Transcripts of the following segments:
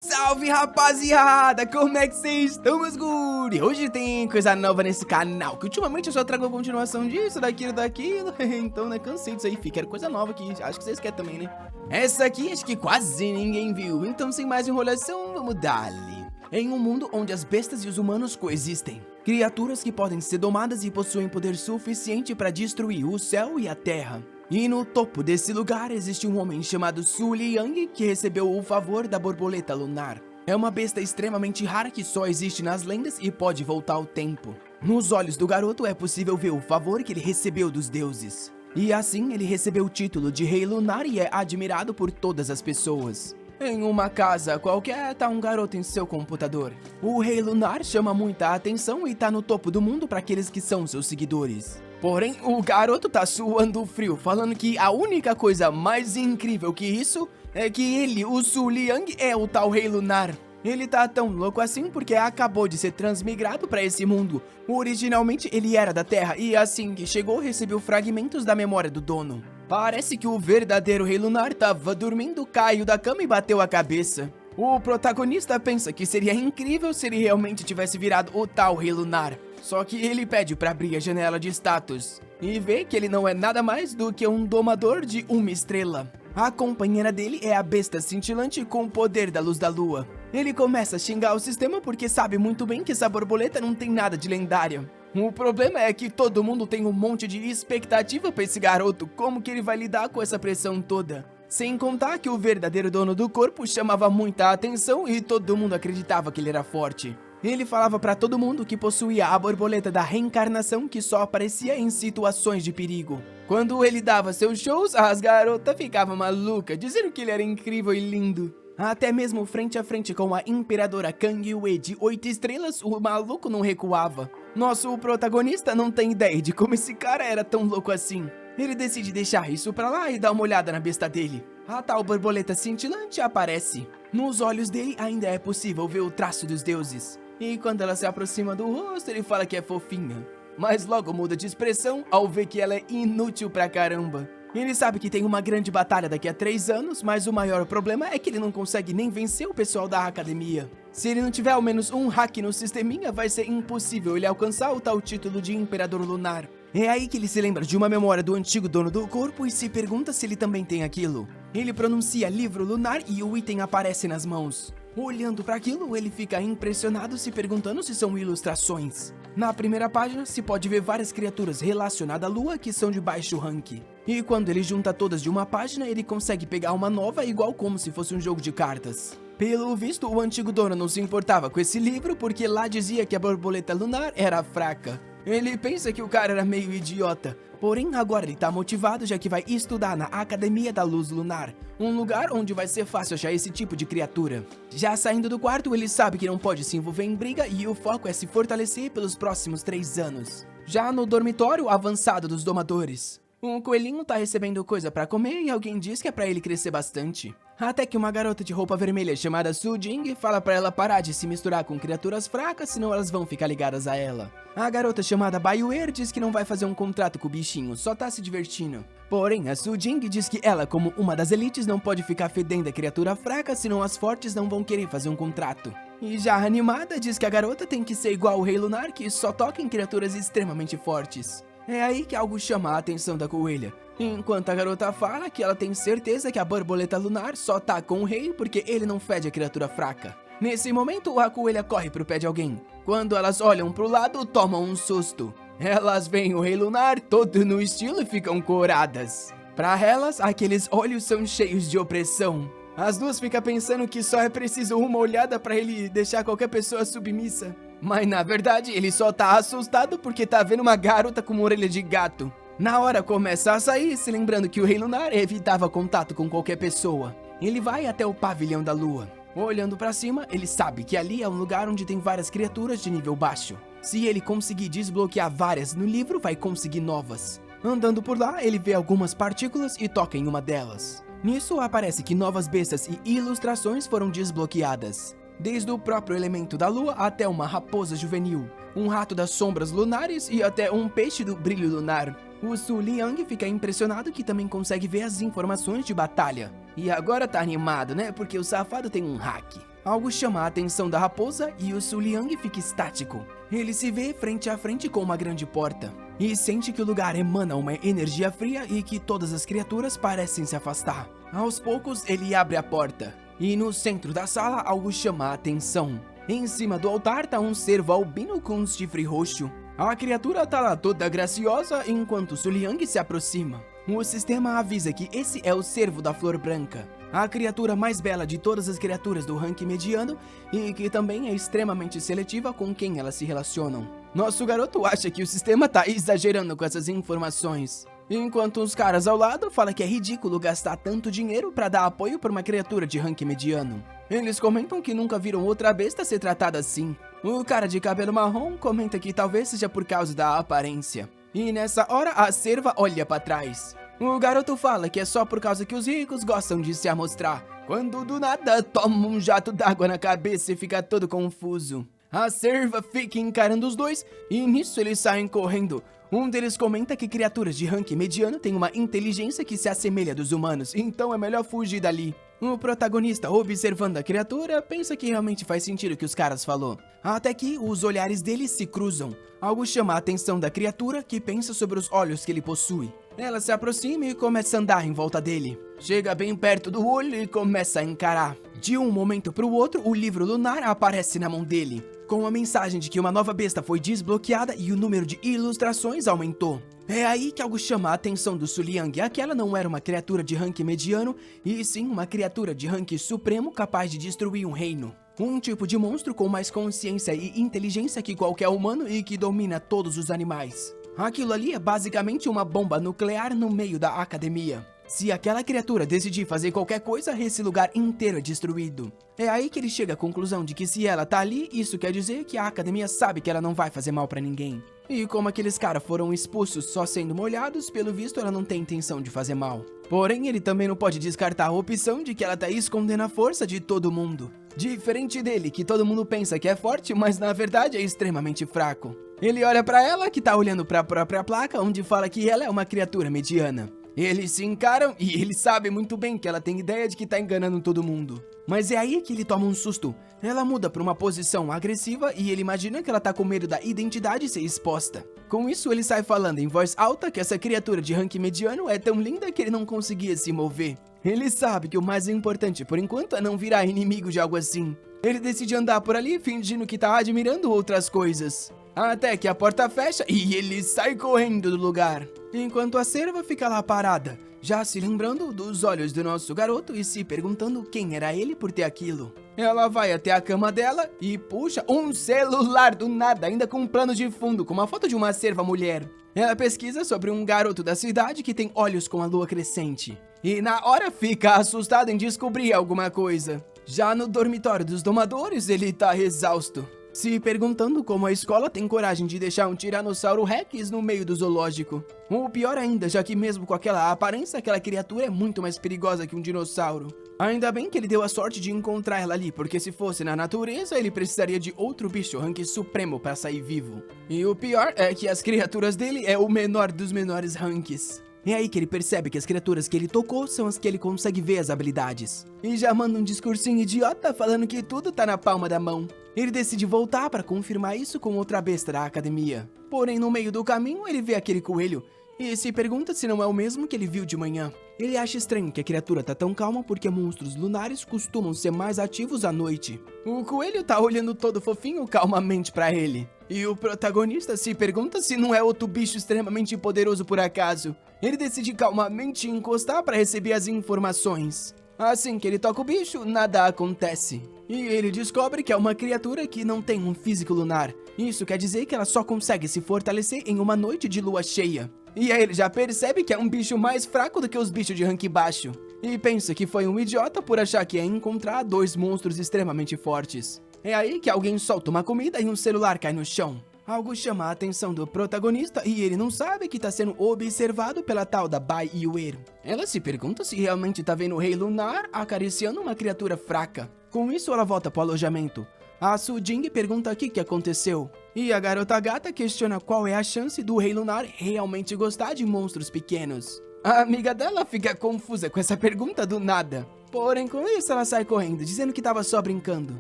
Salve rapaziada, como é que vocês estão, meus guri? Hoje tem coisa nova nesse canal, que ultimamente eu só trago a continuação disso, daquilo, então né, cansei disso aí, quero coisa nova aqui, acho que vocês querem também, né? Essa aqui acho que quase ninguém viu, então sem mais enrolação, vamos dar-lhe. Em um mundo onde as bestas e os humanos coexistem, criaturas que podem ser domadas e possuem poder suficiente para destruir o céu e a terra. E no topo desse lugar existe um homem chamado Su Liang que recebeu o favor da borboleta lunar. É uma besta extremamente rara que só existe nas lendas e pode voltar ao tempo. Nos olhos do garoto é possível ver o favor que ele recebeu dos deuses. E assim ele recebeu o título de Rei Lunar e é admirado por todas as pessoas. Em uma casa qualquer tá um garoto em seu computador. O Rei Lunar chama muita atenção e tá no topo do mundo para aqueles que são seus seguidores. Porém, o garoto tá suando frio, falando que a única coisa mais incrível que isso é que ele, o Su Liang, é o tal Rei Lunar. Ele tá tão louco assim porque acabou de ser transmigrado para esse mundo. Originalmente ele era da Terra e assim que chegou recebeu fragmentos da memória do dono. Parece que o verdadeiro Rei Lunar tava dormindo, caiu da cama e bateu a cabeça. O protagonista pensa que seria incrível se ele realmente tivesse virado o tal Rei Lunar. Só que ele pede pra abrir a janela de status e vê que ele não é nada mais do que um domador de uma estrela. A companheira dele é a besta cintilante com o poder da luz da lua. Ele começa a xingar o sistema porque sabe muito bem que essa borboleta não tem nada de lendária. O problema é que todo mundo tem um monte de expectativa pra esse garoto, como que ele vai lidar com essa pressão toda? Sem contar que o verdadeiro dono do corpo chamava muita atenção e todo mundo acreditava que ele era forte. Ele falava pra todo mundo que possuía a borboleta da reencarnação que só aparecia em situações de perigo. Quando ele dava seus shows, as garotas ficavam malucas, dizendo que ele era incrível e lindo. Até mesmo frente a frente com a imperadora Kang Yue de 8 estrelas, o maluco não recuava. Nosso protagonista não tem ideia de como esse cara era tão louco assim. Ele decide deixar isso pra lá e dar uma olhada na besta dele. A tal borboleta cintilante aparece. Nos olhos dele ainda é possível ver o traço dos deuses. E quando ela se aproxima do rosto, ele fala que é fofinha. Mas logo muda de expressão ao ver que ela é inútil pra caramba. Ele sabe que tem uma grande batalha daqui a 3 anos, mas o maior problema é que ele não consegue nem vencer o pessoal da academia. Se ele não tiver ao menos um hack no sisteminha, vai ser impossível ele alcançar o tal título de Imperador Lunar. É aí que ele se lembra de uma memória do antigo dono do corpo e se pergunta se ele também tem aquilo. Ele pronuncia livro lunar e o item aparece nas mãos. Olhando para aquilo, ele fica impressionado se perguntando se são ilustrações. Na primeira página, se pode ver várias criaturas relacionadas à lua que são de baixo rank. E quando ele junta todas de uma página, ele consegue pegar uma nova igual como se fosse um jogo de cartas. Pelo visto, o antigo dono não se importava com esse livro porque lá dizia que a borboleta lunar era fraca. Ele pensa que o cara era meio idiota, porém agora ele tá motivado já que vai estudar na Academia da Luz Lunar, um lugar onde vai ser fácil achar esse tipo de criatura. Já saindo do quarto, ele sabe que não pode se envolver em briga e o foco é se fortalecer pelos próximos 3 anos. Já no dormitório avançado dos domadores, um coelhinho tá recebendo coisa pra comer e alguém diz que é pra ele crescer bastante. Até que uma garota de roupa vermelha chamada Su Jing fala pra ela parar de se misturar com criaturas fracas, senão elas vão ficar ligadas a ela. A garota chamada Baiuer diz que não vai fazer um contrato com o bichinho, só tá se divertindo. Porém, a Su Jing diz que ela, como uma das elites, não pode ficar fedendo a criatura fraca, senão as fortes não vão querer fazer um contrato. E já a animada diz que a garota tem que ser igual o Rei Lunar, que só toca em criaturas extremamente fortes. É aí que algo chama a atenção da coelha. Enquanto a garota fala que ela tem certeza que a borboleta lunar só tá com o rei porque ele não fede a criatura fraca. Nesse momento, a coelha corre pro pé de alguém. Quando elas olham pro lado, tomam um susto. Elas veem o Rei Lunar todo no estilo e ficam coradas. Pra elas, aqueles olhos são cheios de opressão. As duas ficam pensando que só é preciso uma olhada pra ele deixar qualquer pessoa submissa. Mas na verdade, ele só tá assustado porque tá vendo uma garota com uma orelha de gato. Na hora começa a sair, se lembrando que o Rei Lunar evitava contato com qualquer pessoa. Ele vai até o pavilhão da lua. Olhando pra cima, ele sabe que ali é um lugar onde tem várias criaturas de nível baixo. Se ele conseguir desbloquear várias no livro, vai conseguir novas. Andando por lá, ele vê algumas partículas e toca em uma delas. Nisso aparece que novas bestas e ilustrações foram desbloqueadas. Desde o próprio elemento da lua até uma raposa juvenil, um rato das sombras lunares e até um peixe do brilho lunar. O Su Liang fica impressionado que também consegue ver as informações de batalha. E agora tá animado, né? Porque o safado tem um hack. Algo chama a atenção da raposa e o Su Liang fica estático. Ele se vê frente a frente com uma grande porta e sente que o lugar emana uma energia fria e que todas as criaturas parecem se afastar. Aos poucos, ele abre a porta e no centro da sala algo chama a atenção. Em cima do altar tá um cervo albino com um chifre roxo. A criatura tá lá toda graciosa enquanto Su Liang se aproxima. O sistema avisa que esse é o cervo da flor branca, a criatura mais bela de todas as criaturas do ranking mediano e que também é extremamente seletiva com quem elas se relacionam. Nosso garoto acha que o sistema tá exagerando com essas informações, enquanto os caras ao lado falam que é ridículo gastar tanto dinheiro pra dar apoio pra uma criatura de ranking mediano. Eles comentam que nunca viram outra besta ser tratada assim. O cara de cabelo marrom comenta que talvez seja por causa da aparência. E nessa hora a cerva olha pra trás. O garoto fala que é só por causa que os ricos gostam de se amostrar, quando do nada toma um jato d'água na cabeça e fica todo confuso. A cerva fica encarando os dois e nisso eles saem correndo. Um deles comenta que criaturas de ranking mediano têm uma inteligência que se assemelha dos humanos, então é melhor fugir dali. O protagonista, observando a criatura, pensa que realmente faz sentido o que os caras falou. Até que os olhares deles se cruzam. Algo chama a atenção da criatura, que pensa sobre os olhos que ele possui. Ela se aproxima e começa a andar em volta dele. Chega bem perto do olho e começa a encarar. De um momento para o outro, o livro lunar aparece na mão dele, com a mensagem de que uma nova besta foi desbloqueada e o número de ilustrações aumentou. É aí que algo chama a atenção do Su Liang. Aquela não era uma criatura de rank mediano, e sim uma criatura de rank supremo capaz de destruir um reino. Um tipo de monstro com mais consciência e inteligência que qualquer humano e que domina todos os animais. Aquilo ali é basicamente uma bomba nuclear no meio da academia. Se aquela criatura decidir fazer qualquer coisa, esse lugar inteiro é destruído. É aí que ele chega à conclusão de que se ela tá ali, isso quer dizer que a academia sabe que ela não vai fazer mal pra ninguém. E como aqueles caras foram expulsos só sendo molhados, pelo visto ela não tem intenção de fazer mal. Porém, ele também não pode descartar a opção de que ela tá escondendo a força de todo mundo. Diferente dele, que todo mundo pensa que é forte, mas na verdade é extremamente fraco. Ele olha pra ela, que tá olhando pra própria placa, onde fala que ela é uma criatura mediana. Eles se encaram e ele sabe muito bem que ela tem ideia de que tá enganando todo mundo. Mas é aí que ele toma um susto. Ela muda pra uma posição agressiva e ele imagina que ela tá com medo da identidade ser exposta. Com isso, ele sai falando em voz alta que essa criatura de rank mediano é tão linda que ele não conseguia se mover. Ele sabe que o mais importante por enquanto é não virar inimigo de algo assim. Ele decide andar por ali fingindo que tá admirando outras coisas. Até que a porta fecha e ele sai correndo do lugar. Enquanto a cerva fica lá parada, já se lembrando dos olhos do nosso garoto e se perguntando quem era ele por ter aquilo. Ela vai até a cama dela e puxa um celular do nada, ainda com um plano de fundo, com uma foto de uma cerva mulher. Ela pesquisa sobre um garoto da cidade que tem olhos com a lua crescente. E na hora fica assustado em descobrir alguma coisa. Já no dormitório dos domadores, ele tá exausto, se perguntando como a escola tem coragem de deixar um Tiranossauro Rex no meio do zoológico. Ou pior ainda, já que mesmo com aquela aparência, aquela criatura é muito mais perigosa que um dinossauro. Ainda bem que ele deu a sorte de encontrar ela ali, porque se fosse na natureza, ele precisaria de outro bicho rank supremo para sair vivo. E o pior é que as criaturas dele é o menor dos menores ranks. É aí que ele percebe que as criaturas que ele tocou são as que ele consegue ver as habilidades. E já manda um discursinho idiota falando que tudo tá na palma da mão. Ele decide voltar para confirmar isso com outra besta da academia. Porém, no meio do caminho, ele vê aquele coelho e se pergunta se não é o mesmo que ele viu de manhã. Ele acha estranho que a criatura tá tão calma porque monstros lunares costumam ser mais ativos à noite. O coelho tá olhando todo fofinho calmamente pra ele. E o protagonista se pergunta se não é outro bicho extremamente poderoso por acaso. Ele decide calmamente encostar para receber as informações. Assim que ele toca o bicho, nada acontece. E ele descobre que é uma criatura que não tem um físico lunar. Isso quer dizer que ela só consegue se fortalecer em uma noite de lua cheia. E aí ele já percebe que é um bicho mais fraco do que os bichos de rank baixo. E pensa que foi um idiota por achar que ia encontrar dois monstros extremamente fortes. É aí que alguém solta uma comida e um celular cai no chão. Algo chama a atenção do protagonista e ele não sabe que tá sendo observado pela tal da Bai Yue. Ela se pergunta se realmente tá vendo o Rei Lunar acariciando uma criatura fraca. Com isso ela volta pro alojamento. A Su Jing pergunta o que aconteceu. E a garota gata questiona qual é a chance do Rei Lunar realmente gostar de monstros pequenos. A amiga dela fica confusa com essa pergunta do nada. Porém, com isso, ela sai correndo, dizendo que estava só brincando.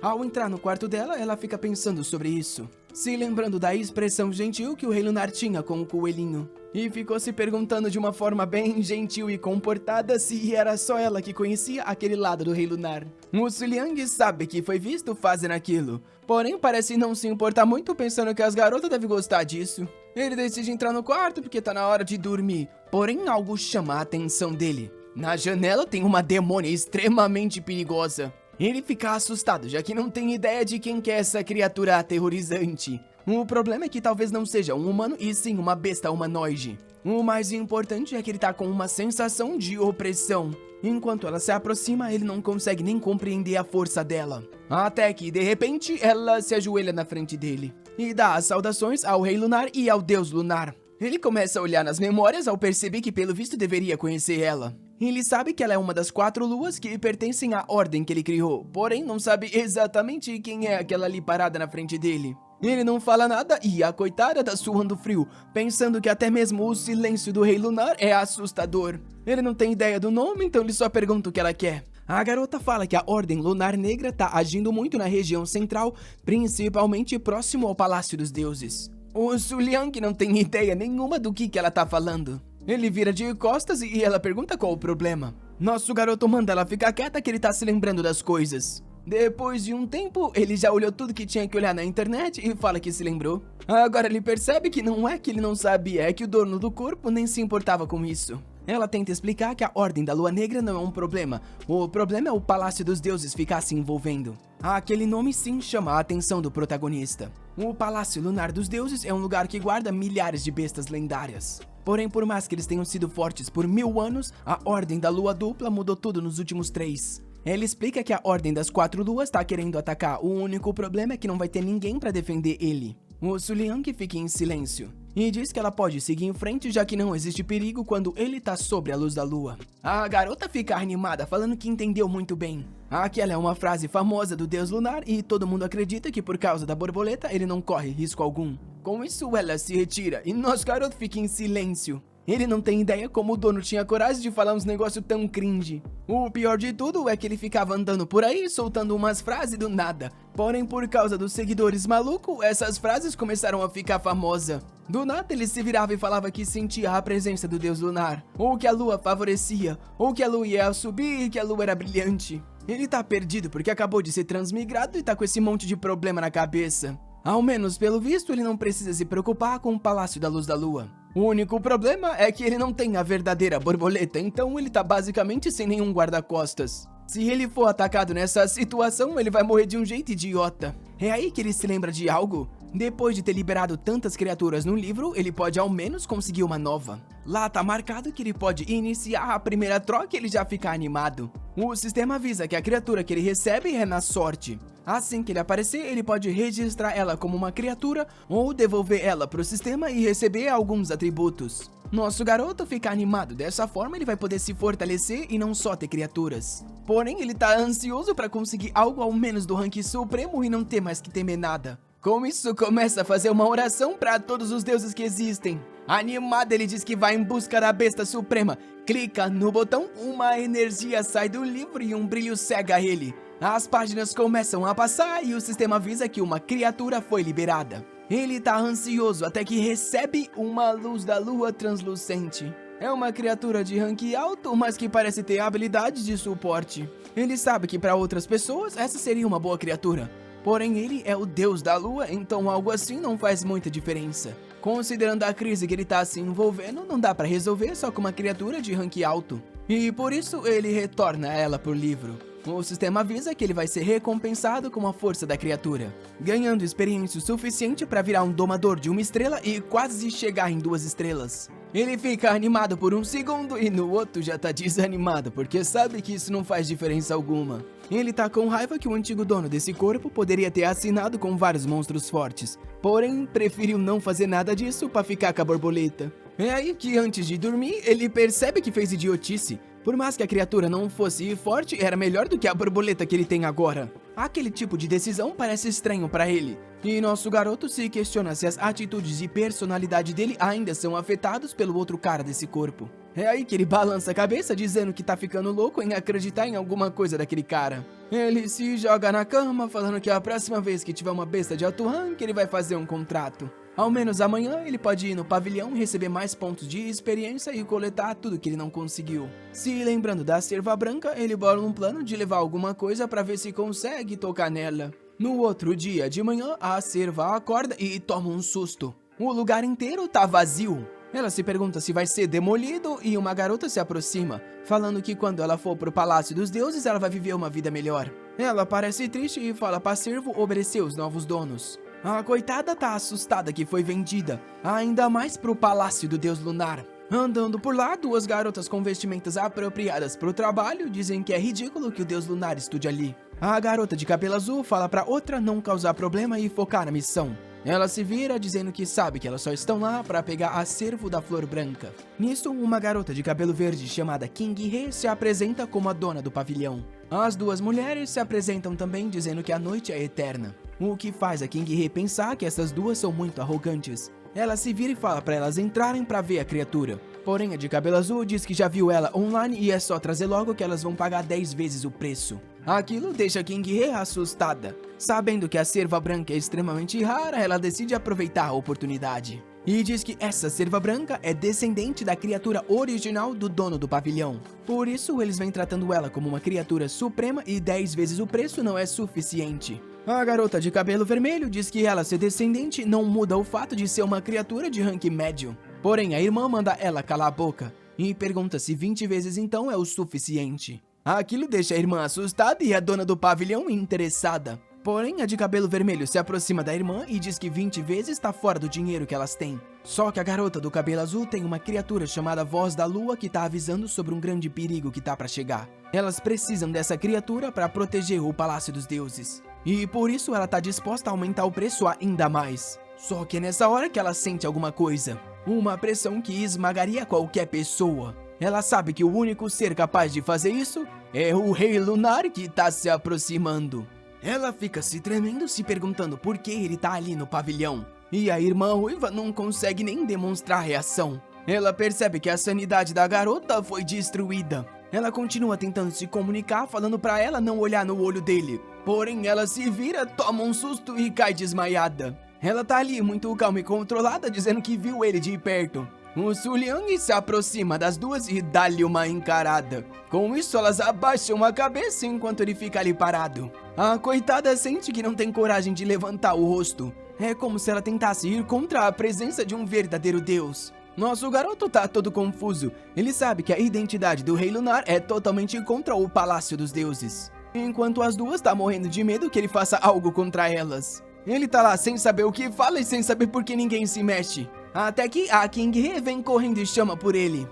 Ao entrar no quarto dela, ela fica pensando sobre isso, se lembrando da expressão gentil que o Rei Lunar tinha com o coelhinho. E ficou se perguntando de uma forma bem gentil e comportada se era só ela que conhecia aquele lado do Rei Lunar. O Su Liang sabe que foi visto fazendo aquilo, porém parece não se importar muito, pensando que as garotas devem gostar disso. Ele decide entrar no quarto porque tá na hora de dormir, porém algo chama a atenção dele. Na janela tem uma demônia extremamente perigosa. Ele fica assustado, já que não tem ideia de quem que é essa criatura aterrorizante. O problema é que talvez não seja um humano e sim uma besta humanoide. O mais importante é que ele tá com uma sensação de opressão. Enquanto ela se aproxima, ele não consegue nem compreender a força dela. Até que, de repente, ela se ajoelha na frente dele e dá as saudações ao Rei Lunar e ao Deus Lunar. Ele começa a olhar nas memórias ao perceber que pelo visto deveria conhecer ela. Ele sabe que ela é uma das 4 luas que pertencem à ordem que ele criou, porém não sabe exatamente quem é aquela ali parada na frente dele. Ele não fala nada e a coitada tá suando frio, pensando que até mesmo o silêncio do Rei Lunar é assustador. Ele não tem ideia do nome, então ele só pergunta o que ela quer. A garota fala que a Ordem Lunar Negra tá agindo muito na região central, principalmente próximo ao Palácio dos Deuses. O Su Liang não tem ideia nenhuma do que ela tá falando. Ele vira de costas e ela pergunta qual o problema. Nosso garoto manda ela ficar quieta que ele tá se lembrando das coisas. Depois de um tempo, ele já olhou tudo que tinha que olhar na internet e fala que se lembrou. Agora ele percebe que não é que ele não sabia, é que o dono do corpo nem se importava com isso. Ela tenta explicar que a Ordem da Lua Negra não é um problema. O problema é o Palácio dos Deuses ficar se envolvendo. Aquele nome sim chama a atenção do protagonista. O Palácio Lunar dos Deuses é um lugar que guarda milhares de bestas lendárias. Porém, por mais que eles tenham sido fortes por 1000 anos, a Ordem da Lua Dupla mudou tudo nos últimos 3. Ela explica que a Ordem das 4 Luas tá querendo atacar, o único problema é que não vai ter ninguém pra defender ele. O Su Liang fica em silêncio e diz que ela pode seguir em frente, já que não existe perigo quando ele tá sobre a luz da lua. A garota fica animada, falando que entendeu muito bem. Aquela é uma frase famosa do Deus Lunar e todo mundo acredita que por causa da borboleta ele não corre risco algum. Com isso ela se retira e nosso garoto fica em silêncio. Ele não tem ideia como o dono tinha coragem de falar uns negócios tão cringe. O pior de tudo é que ele ficava andando por aí soltando umas frases do nada. Porém, por causa dos seguidores malucos, essas frases começaram a ficar famosas. Do nada ele se virava e falava que sentia a presença do Deus Lunar, ou que a lua favorecia, ou que a lua ia subir e que a lua era brilhante. Ele tá perdido porque acabou de ser transmigrado e tá com esse monte de problema na cabeça. Ao menos pelo visto ele não precisa se preocupar com o Palácio da Luz da Lua. O único problema é que ele não tem a verdadeira borboleta, então ele tá basicamente sem nenhum guarda-costas. Se ele for atacado nessa situação, ele vai morrer de um jeito idiota. É aí que ele se lembra de algo. Depois de ter liberado tantas criaturas no livro, ele pode ao menos conseguir uma nova. Lá tá marcado que ele pode iniciar a primeira troca e ele já fica animado. O sistema avisa que a criatura que ele recebe é na sorte. Assim que ele aparecer, ele pode registrar ela como uma criatura ou devolver ela pro sistema e receber alguns atributos. Nosso garoto fica animado, dessa forma ele vai poder se fortalecer e não só ter criaturas. Porém, ele tá ansioso para conseguir algo ao menos do rank supremo e não ter mais que temer nada. Com isso, começa a fazer uma oração para todos os deuses que existem. Animado, ele diz que vai em busca da besta suprema. Clica no botão, uma energia sai do livro e um brilho cega ele. As páginas começam a passar e o sistema avisa que uma criatura foi liberada. Ele tá ansioso até que recebe uma luz da lua translucente. É uma criatura de rank alto, mas que parece ter habilidades de suporte. Ele sabe que para outras pessoas essa seria uma boa criatura. Porém, ele é o deus da lua, então algo assim não faz muita diferença. Considerando a crise que ele tá se envolvendo, não dá pra resolver só com uma criatura de rank alto. E por isso ele retorna ela pro livro. O sistema avisa que ele vai ser recompensado com a força da criatura, ganhando experiência o suficiente para virar um domador de 1 estrela e quase chegar em 2 estrelas. Ele fica animado por um segundo e no outro já tá desanimado, porque sabe que isso não faz diferença alguma. Ele tá com raiva que o antigo dono desse corpo poderia ter assinado com vários monstros fortes, porém preferiu não fazer nada disso para ficar com a borboleta. É aí que antes de dormir, ele percebe que fez idiotice. Por mais que a criatura não fosse forte, era melhor do que a borboleta que ele tem agora. Aquele tipo de decisão parece estranho para ele. E nosso garoto se questiona se as atitudes e personalidade dele ainda são afetados pelo outro cara desse corpo. É aí que ele balança a cabeça dizendo que tá ficando louco em acreditar em alguma coisa daquele cara. Ele se joga na cama falando que a próxima vez que tiver uma besta de alto rank ele vai fazer um contrato. Ao menos amanhã ele pode ir no pavilhão e receber mais pontos de experiência e coletar tudo que ele não conseguiu. Se lembrando da cerva branca, ele bola um plano de levar alguma coisa pra ver se consegue tocar nela. No outro dia de manhã, a cerva acorda e toma um susto. O lugar inteiro tá vazio. Ela se pergunta se vai ser demolido e uma garota se aproxima, falando que quando ela for pro Palácio dos Deuses, ela vai viver uma vida melhor. Ela parece triste e fala pra cervo obedecer os novos donos. A coitada tá assustada que foi vendida, ainda mais pro Palácio do Deus Lunar. Andando por lá, duas garotas com vestimentas apropriadas pro trabalho dizem que é ridículo que o Deus Lunar estude ali. A garota de cabelo azul fala pra outra não causar problema e focar na missão. Ela se vira dizendo que sabe que elas só estão lá para pegar a cervo da flor branca. Nisso, uma garota de cabelo verde chamada King He se apresenta como a dona do pavilhão. As duas mulheres se apresentam também dizendo que a noite é eterna, o que faz a King He pensar que essas duas são muito arrogantes. Ela se vira e fala para elas entrarem para ver a criatura. Porém, a de cabelo azul diz que já viu ela online e é só trazer logo que elas vão pagar 10 vezes o preço. Aquilo deixa King He assustada. Sabendo que a cerva branca é extremamente rara, ela decide aproveitar a oportunidade. E diz que essa cerva branca é descendente da criatura original do dono do pavilhão. Por isso, eles vêm tratando ela como uma criatura suprema e 10 vezes o preço não é suficiente. A garota de cabelo vermelho diz que ela ser descendente não muda o fato de ser uma criatura de rank médio. Porém, a irmã manda ela calar a boca e pergunta se 20 vezes então é o suficiente. Aquilo deixa a irmã assustada e a dona do pavilhão interessada. Porém, a de cabelo vermelho se aproxima da irmã e diz que 20 vezes está fora do dinheiro que elas têm. Só que a garota do cabelo azul tem uma criatura chamada Voz da Lua que tá avisando sobre um grande perigo que tá pra chegar. Elas precisam dessa criatura para proteger o Palácio dos Deuses. E por isso ela tá disposta a aumentar o preço ainda mais. Só que é nessa hora que ela sente alguma coisa. Uma pressão que esmagaria qualquer pessoa. Ela sabe que o único ser capaz de fazer isso é o Rei Lunar que tá se aproximando. Ela fica se tremendo, se perguntando por que ele tá ali no pavilhão. E a irmã ruiva não consegue nem demonstrar reação. Ela percebe que a sanidade da garota foi destruída. Ela continua tentando se comunicar, falando pra ela não olhar no olho dele. Porém, ela se vira, toma um susto e cai desmaiada. Ela tá ali muito calma e controlada, dizendo que viu ele de perto. O Su Liang se aproxima das duas e dá-lhe uma encarada. Com isso, elas abaixam a cabeça enquanto ele fica ali parado. A coitada sente que não tem coragem de levantar o rosto. É como se ela tentasse ir contra a presença de um verdadeiro deus. Nosso garoto tá todo confuso. Ele sabe que a identidade do Rei Lunar é totalmente contra o Palácio dos Deuses. Enquanto as duas tá morrendo de medo que ele faça algo contra elas. Ele tá lá sem saber o que fala e sem saber por que ninguém se mexe. Até que a King He vem correndo e chama por ele.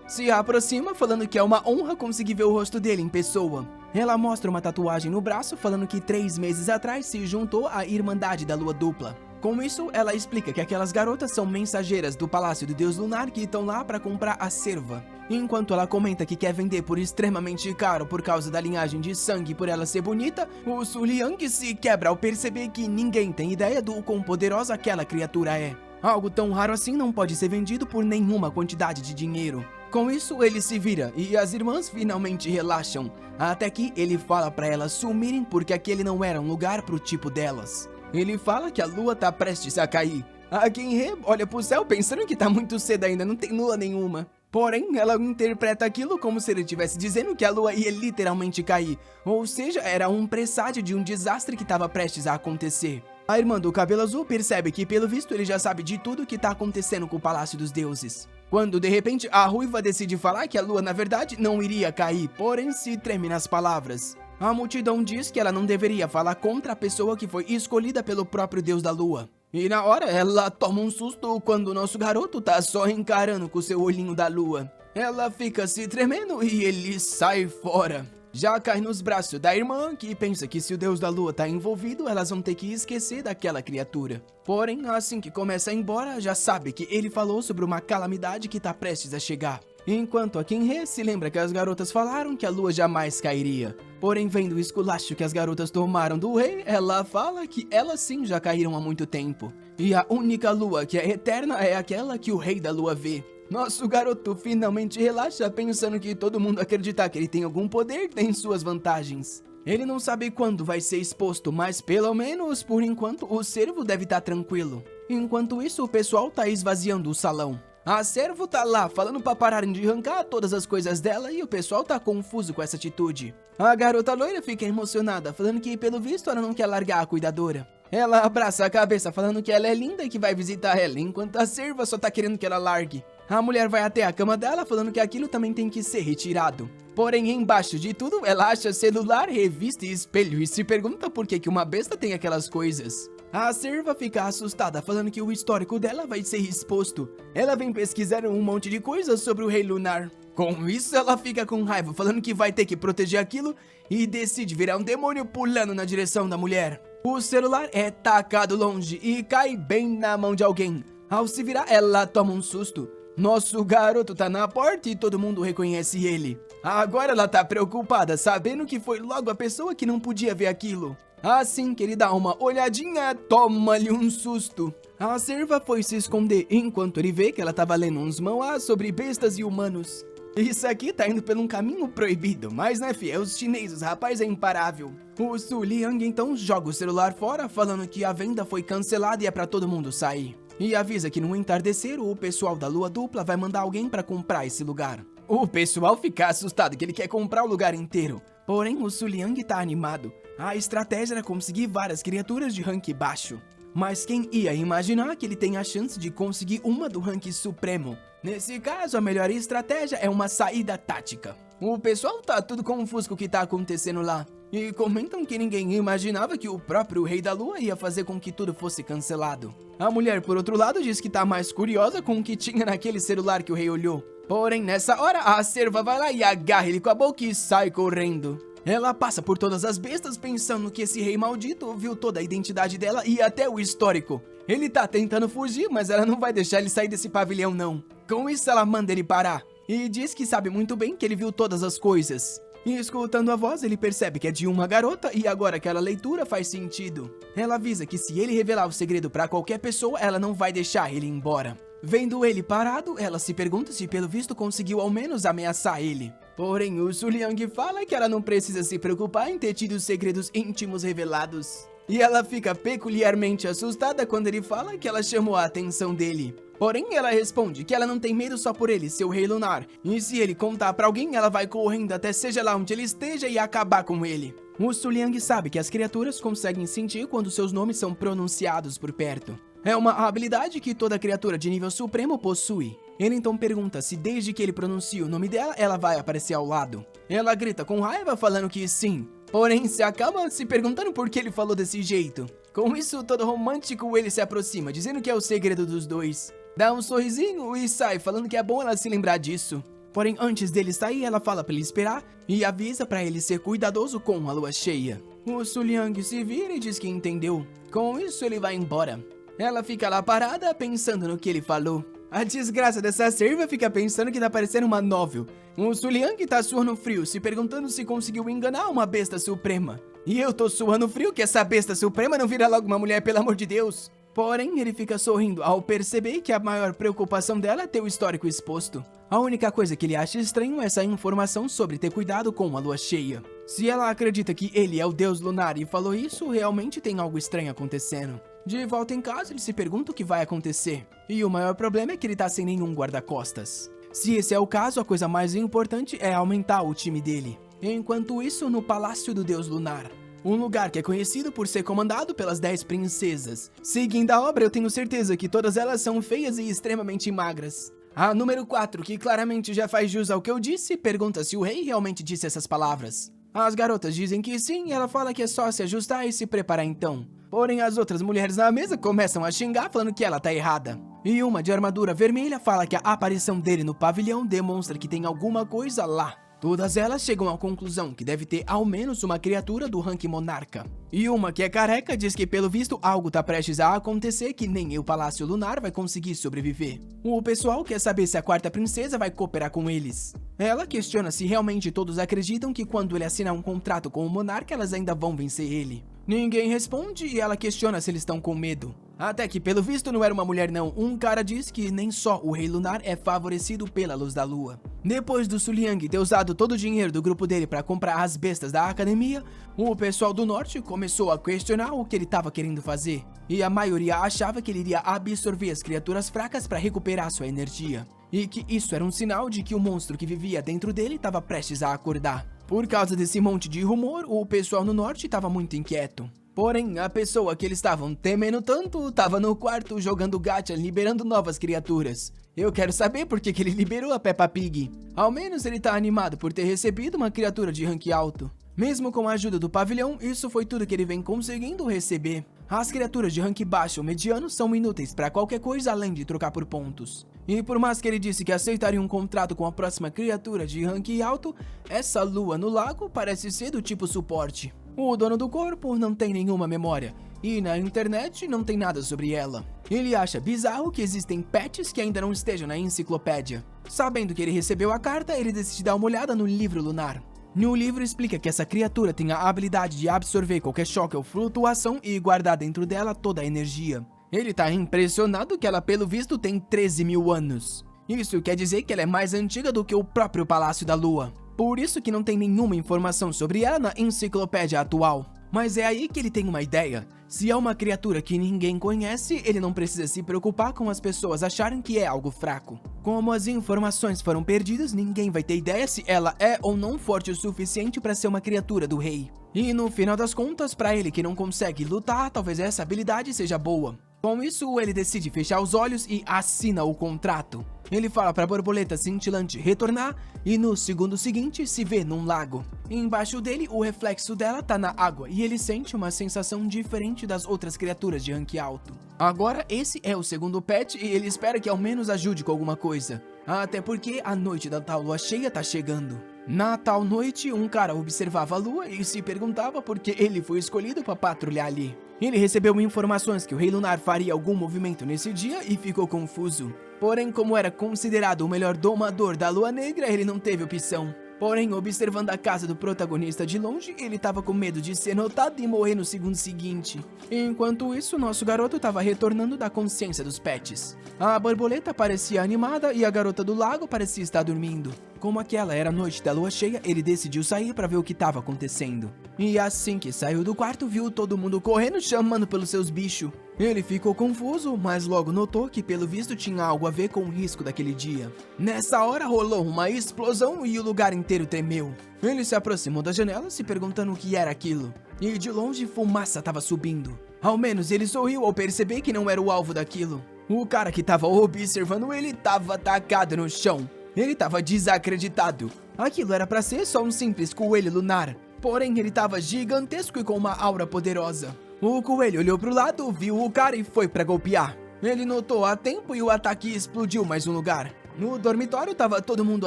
Se aproxima falando que é uma honra conseguir ver o rosto dele em pessoa. Ela mostra uma tatuagem no braço falando que 3 meses atrás se juntou à Irmandade da Lua Dupla. Com isso, ela explica que aquelas garotas são mensageiras do Palácio do Deus Lunar que estão lá para comprar a cerva. Enquanto ela comenta que quer vender por extremamente caro por causa da linhagem de sangue e por ela ser bonita, o Su Liang se quebra ao perceber que ninguém tem ideia do quão poderosa aquela criatura é. Algo tão raro assim não pode ser vendido por nenhuma quantidade de dinheiro. Com isso, ele se vira e as irmãs finalmente relaxam, até que ele fala para elas sumirem porque aquele não era um lugar pro tipo delas. Ele fala que a lua tá prestes a cair. A King olha pro céu pensando que tá muito cedo ainda, não tem lua nenhuma. Porém, ela interpreta aquilo como se ele estivesse dizendo que a lua ia literalmente cair, ou seja, era um presságio de um desastre que estava prestes a acontecer. A irmã do cabelo azul percebe que, pelo visto, ele já sabe de tudo o que tá acontecendo com o Palácio dos Deuses. Quando, de repente, a ruiva decide falar que a lua, na verdade, não iria cair, porém se treme nas palavras. A multidão diz que ela não deveria falar contra a pessoa que foi escolhida pelo próprio Deus da Lua. E na hora, ela toma um susto quando o nosso garoto tá só encarando com seu olhinho da lua. Ela fica se tremendo e ele sai fora. Já cai nos braços da irmã, que pensa que se o Deus da Lua tá envolvido, elas vão ter que esquecer daquela criatura. Porém, assim que começa a ir embora, já sabe que ele falou sobre uma calamidade que tá prestes a chegar. Enquanto a King se lembra que as garotas falaram que a lua jamais cairia. Porém, vendo o esculacho que as garotas tomaram do rei, ela fala que elas sim já caíram há muito tempo. E a única lua que é eterna é aquela que o rei da lua vê. Nosso garoto finalmente relaxa pensando que todo mundo acreditar que ele tem algum poder tem suas vantagens. Ele não sabe quando vai ser exposto, mas pelo menos por enquanto o servo deve estar tranquilo. Enquanto isso, o pessoal tá esvaziando o salão. A servo tá lá falando pra pararem de arrancar todas as coisas dela e o pessoal tá confuso com essa atitude. A garota loira fica emocionada, falando que pelo visto ela não quer largar a cuidadora. Ela abraça a cabeça falando que ela é linda e que vai visitar ela, enquanto a serva só tá querendo que ela largue. A mulher vai até a cama dela falando que aquilo também tem que ser retirado. Porém, embaixo de tudo, ela acha celular, revista e espelho e se pergunta por que uma besta tem aquelas coisas. A serva fica assustada, falando que o histórico dela vai ser exposto. Ela vem pesquisar um monte de coisas sobre o Rei Lunar. Com isso, ela fica com raiva, falando que vai ter que proteger aquilo e decide virar um demônio pulando na direção da mulher. O celular é tacado longe e cai bem na mão de alguém. Ao se virar, ela toma um susto. Nosso garoto tá na porta e todo mundo reconhece ele. Agora ela tá preocupada, sabendo que foi logo a pessoa que não podia ver aquilo. Assim que ele dá uma olhadinha, toma-lhe um susto. A serva foi se esconder enquanto ele vê que ela tava lendo uns manhwas sobre bestas e humanos. Isso aqui tá indo por um caminho proibido, mas né, fi, é os chineses, rapaz é imparável. O Su Liang então joga o celular fora, falando que a venda foi cancelada e é pra todo mundo sair. E avisa que no entardecer o pessoal da lua dupla vai mandar alguém pra comprar esse lugar. O pessoal fica assustado que ele quer comprar o lugar inteiro. Porém, o Su Liang tá animado. A estratégia era conseguir várias criaturas de rank baixo. Mas quem ia imaginar que ele tem a chance de conseguir uma do rank supremo? Nesse caso, a melhor estratégia é uma saída tática. O pessoal tá tudo confuso com o que tá acontecendo lá. E comentam que ninguém imaginava que o próprio Rei da Lua ia fazer com que tudo fosse cancelado. A mulher, por outro lado, diz que tá mais curiosa com o que tinha naquele celular que o rei olhou. Porém, nessa hora, a serva vai lá e agarra ele com a boca e sai correndo. Ela passa por todas as bestas pensando que esse rei maldito viu toda a identidade dela e até o histórico. Ele tá tentando fugir, mas ela não vai deixar ele sair desse pavilhão não. Com isso, ela manda ele parar. E diz que sabe muito bem que ele viu todas as coisas. E escutando a voz, ele percebe que é de uma garota e agora aquela leitura faz sentido. Ela avisa que se ele revelar o segredo pra qualquer pessoa, ela não vai deixar ele embora. Vendo ele parado, ela se pergunta se pelo visto conseguiu ao menos ameaçar ele. Porém, o Su Liang fala que ela não precisa se preocupar em ter tido segredos íntimos revelados. E ela fica peculiarmente assustada quando ele fala que ela chamou a atenção dele. Porém, ela responde que ela não tem medo só por ele ser o Rei Lunar. E se ele contar pra alguém, ela vai correndo até seja lá onde ele esteja e acabar com ele. O Su Liang sabe que as criaturas conseguem sentir quando seus nomes são pronunciados por perto. É uma habilidade que toda criatura de nível supremo possui. Ele então pergunta se desde que ele pronuncia o nome dela, ela vai aparecer ao lado. Ela grita com raiva falando que sim. Porém, se acaba se perguntando por que ele falou desse jeito. Com isso, todo romântico, ele se aproxima, dizendo que é o segredo dos dois. Dá um sorrisinho e sai, falando que é bom ela se lembrar disso. Porém, antes dele sair, ela fala pra ele esperar e avisa pra ele ser cuidadoso com a lua cheia. O Su Liang se vira e diz que entendeu. Com isso, ele vai embora. Ela fica lá parada, pensando no que ele falou. A desgraça dessa serva fica pensando que tá parecendo uma novel. O Su Liang tá suando frio, se perguntando se conseguiu enganar uma besta suprema. E eu tô suando frio que essa besta suprema não vira logo uma mulher, pelo amor de Deus. Porém, ele fica sorrindo ao perceber que a maior preocupação dela é ter o histórico exposto. A única coisa que ele acha estranho é essa informação sobre ter cuidado com a lua cheia. Se ela acredita que ele é o deus lunar e falou isso, realmente tem algo estranho acontecendo. De volta em casa, ele se pergunta o que vai acontecer. E o maior problema é que ele tá sem nenhum guarda-costas. Se esse é o caso, a coisa mais importante é aumentar o time dele. Enquanto isso, no Palácio do Deus Lunar. Um lugar que é conhecido por ser comandado pelas 10 princesas. Seguindo a obra, eu tenho certeza que todas elas são feias e extremamente magras. A número 4, que claramente já faz jus ao que eu disse, pergunta se o rei realmente disse essas palavras. As garotas dizem que sim e ela fala que é só se ajustar e se preparar então. Porém, as outras mulheres na mesa começam a xingar falando que ela tá errada. E uma de armadura vermelha fala que a aparição dele no pavilhão demonstra que tem alguma coisa lá. Todas elas chegam à conclusão que deve ter ao menos uma criatura do rank monarca. E uma que é careca diz que pelo visto algo tá prestes a acontecer que nem o Palácio Lunar vai conseguir sobreviver. O pessoal quer saber se a quarta princesa vai cooperar com eles. Ela questiona se realmente todos acreditam que quando ele assinar um contrato com o monarca elas ainda vão vencer ele. Ninguém responde e ela questiona se eles estão com medo. Até que, pelo visto, não era uma mulher não. Um cara diz que nem só o Rei Lunar é favorecido pela luz da lua. Depois do Su Liang ter usado todo o dinheiro do grupo dele para comprar as bestas da academia, o pessoal do norte começou a questionar o que ele estava querendo fazer. E a maioria achava que ele iria absorver as criaturas fracas para recuperar sua energia. E que isso era um sinal de que o monstro que vivia dentro dele estava prestes a acordar. Por causa desse monte de rumor, o pessoal no norte estava muito inquieto. Porém, a pessoa que eles estavam temendo tanto estava no quarto jogando gacha, liberando novas criaturas. Eu quero saber por que ele liberou a Peppa Pig. Ao menos ele tá animado por ter recebido uma criatura de rank alto. Mesmo com a ajuda do pavilhão, isso foi tudo que ele vem conseguindo receber. As criaturas de rank baixo ou mediano são inúteis para qualquer coisa além de trocar por pontos. E por mais que ele disse que aceitaria um contrato com a próxima criatura de rank alto, essa lua no lago parece ser do tipo suporte. O dono do corpo não tem nenhuma memória, e na internet não tem nada sobre ela. Ele acha bizarro que existem pets que ainda não estejam na enciclopédia. Sabendo que ele recebeu a carta, ele decide dar uma olhada no livro lunar. No livro explica que essa criatura tem a habilidade de absorver qualquer choque ou flutuação e guardar dentro dela toda a energia. Ele tá impressionado que ela, pelo visto, tem 13 mil anos. Isso quer dizer que ela é mais antiga do que o próprio Palácio da Lua. Por isso que não tem nenhuma informação sobre ela na enciclopédia atual. Mas é aí que ele tem uma ideia. Se é uma criatura que ninguém conhece, ele não precisa se preocupar com as pessoas acharem que é algo fraco. Como as informações foram perdidas, ninguém vai ter ideia se ela é ou não forte o suficiente para ser uma criatura do rei. E no final das contas, para ele que não consegue lutar, talvez essa habilidade seja boa. Com isso, ele decide fechar os olhos e assina o contrato. Ele fala para a borboleta cintilante retornar e no segundo seguinte se vê num lago. Embaixo dele, o reflexo dela tá na água e ele sente uma sensação diferente das outras criaturas de rank alto. Agora, esse é o segundo pet e ele espera que ao menos ajude com alguma coisa. Até porque a noite da tal lua cheia tá chegando. Na tal noite, um cara observava a lua e se perguntava por que ele foi escolhido para patrulhar ali. Ele recebeu informações que o Rei Lunar faria algum movimento nesse dia e ficou confuso. Porém, como era considerado o melhor domador da Lua Negra, ele não teve opção. Porém, observando a casa do protagonista de longe, ele estava com medo de ser notado e morrer no segundo seguinte. Enquanto isso, nosso garoto estava retornando da consciência dos pets. A borboleta parecia animada e a garota do lago parecia estar dormindo. Como aquela era a noite da lua cheia, ele decidiu sair para ver o que estava acontecendo. E assim que saiu do quarto, viu todo mundo correndo chamando pelos seus bichos. Ele ficou confuso, mas logo notou que pelo visto tinha algo a ver com o risco daquele dia. Nessa hora rolou uma explosão e o lugar inteiro tremeu. Ele se aproximou da janela se perguntando o que era aquilo. E de longe fumaça estava subindo. Ao menos ele sorriu ao perceber que não era o alvo daquilo. O cara que estava observando ele estava atacado no chão. Ele estava desacreditado. Aquilo era para ser só um simples coelho lunar. Porém, ele estava gigantesco e com uma aura poderosa. O coelho olhou para o lado, viu o cara e foi para golpear. Ele notou a tempo e o ataque explodiu mais um lugar. No dormitório estava todo mundo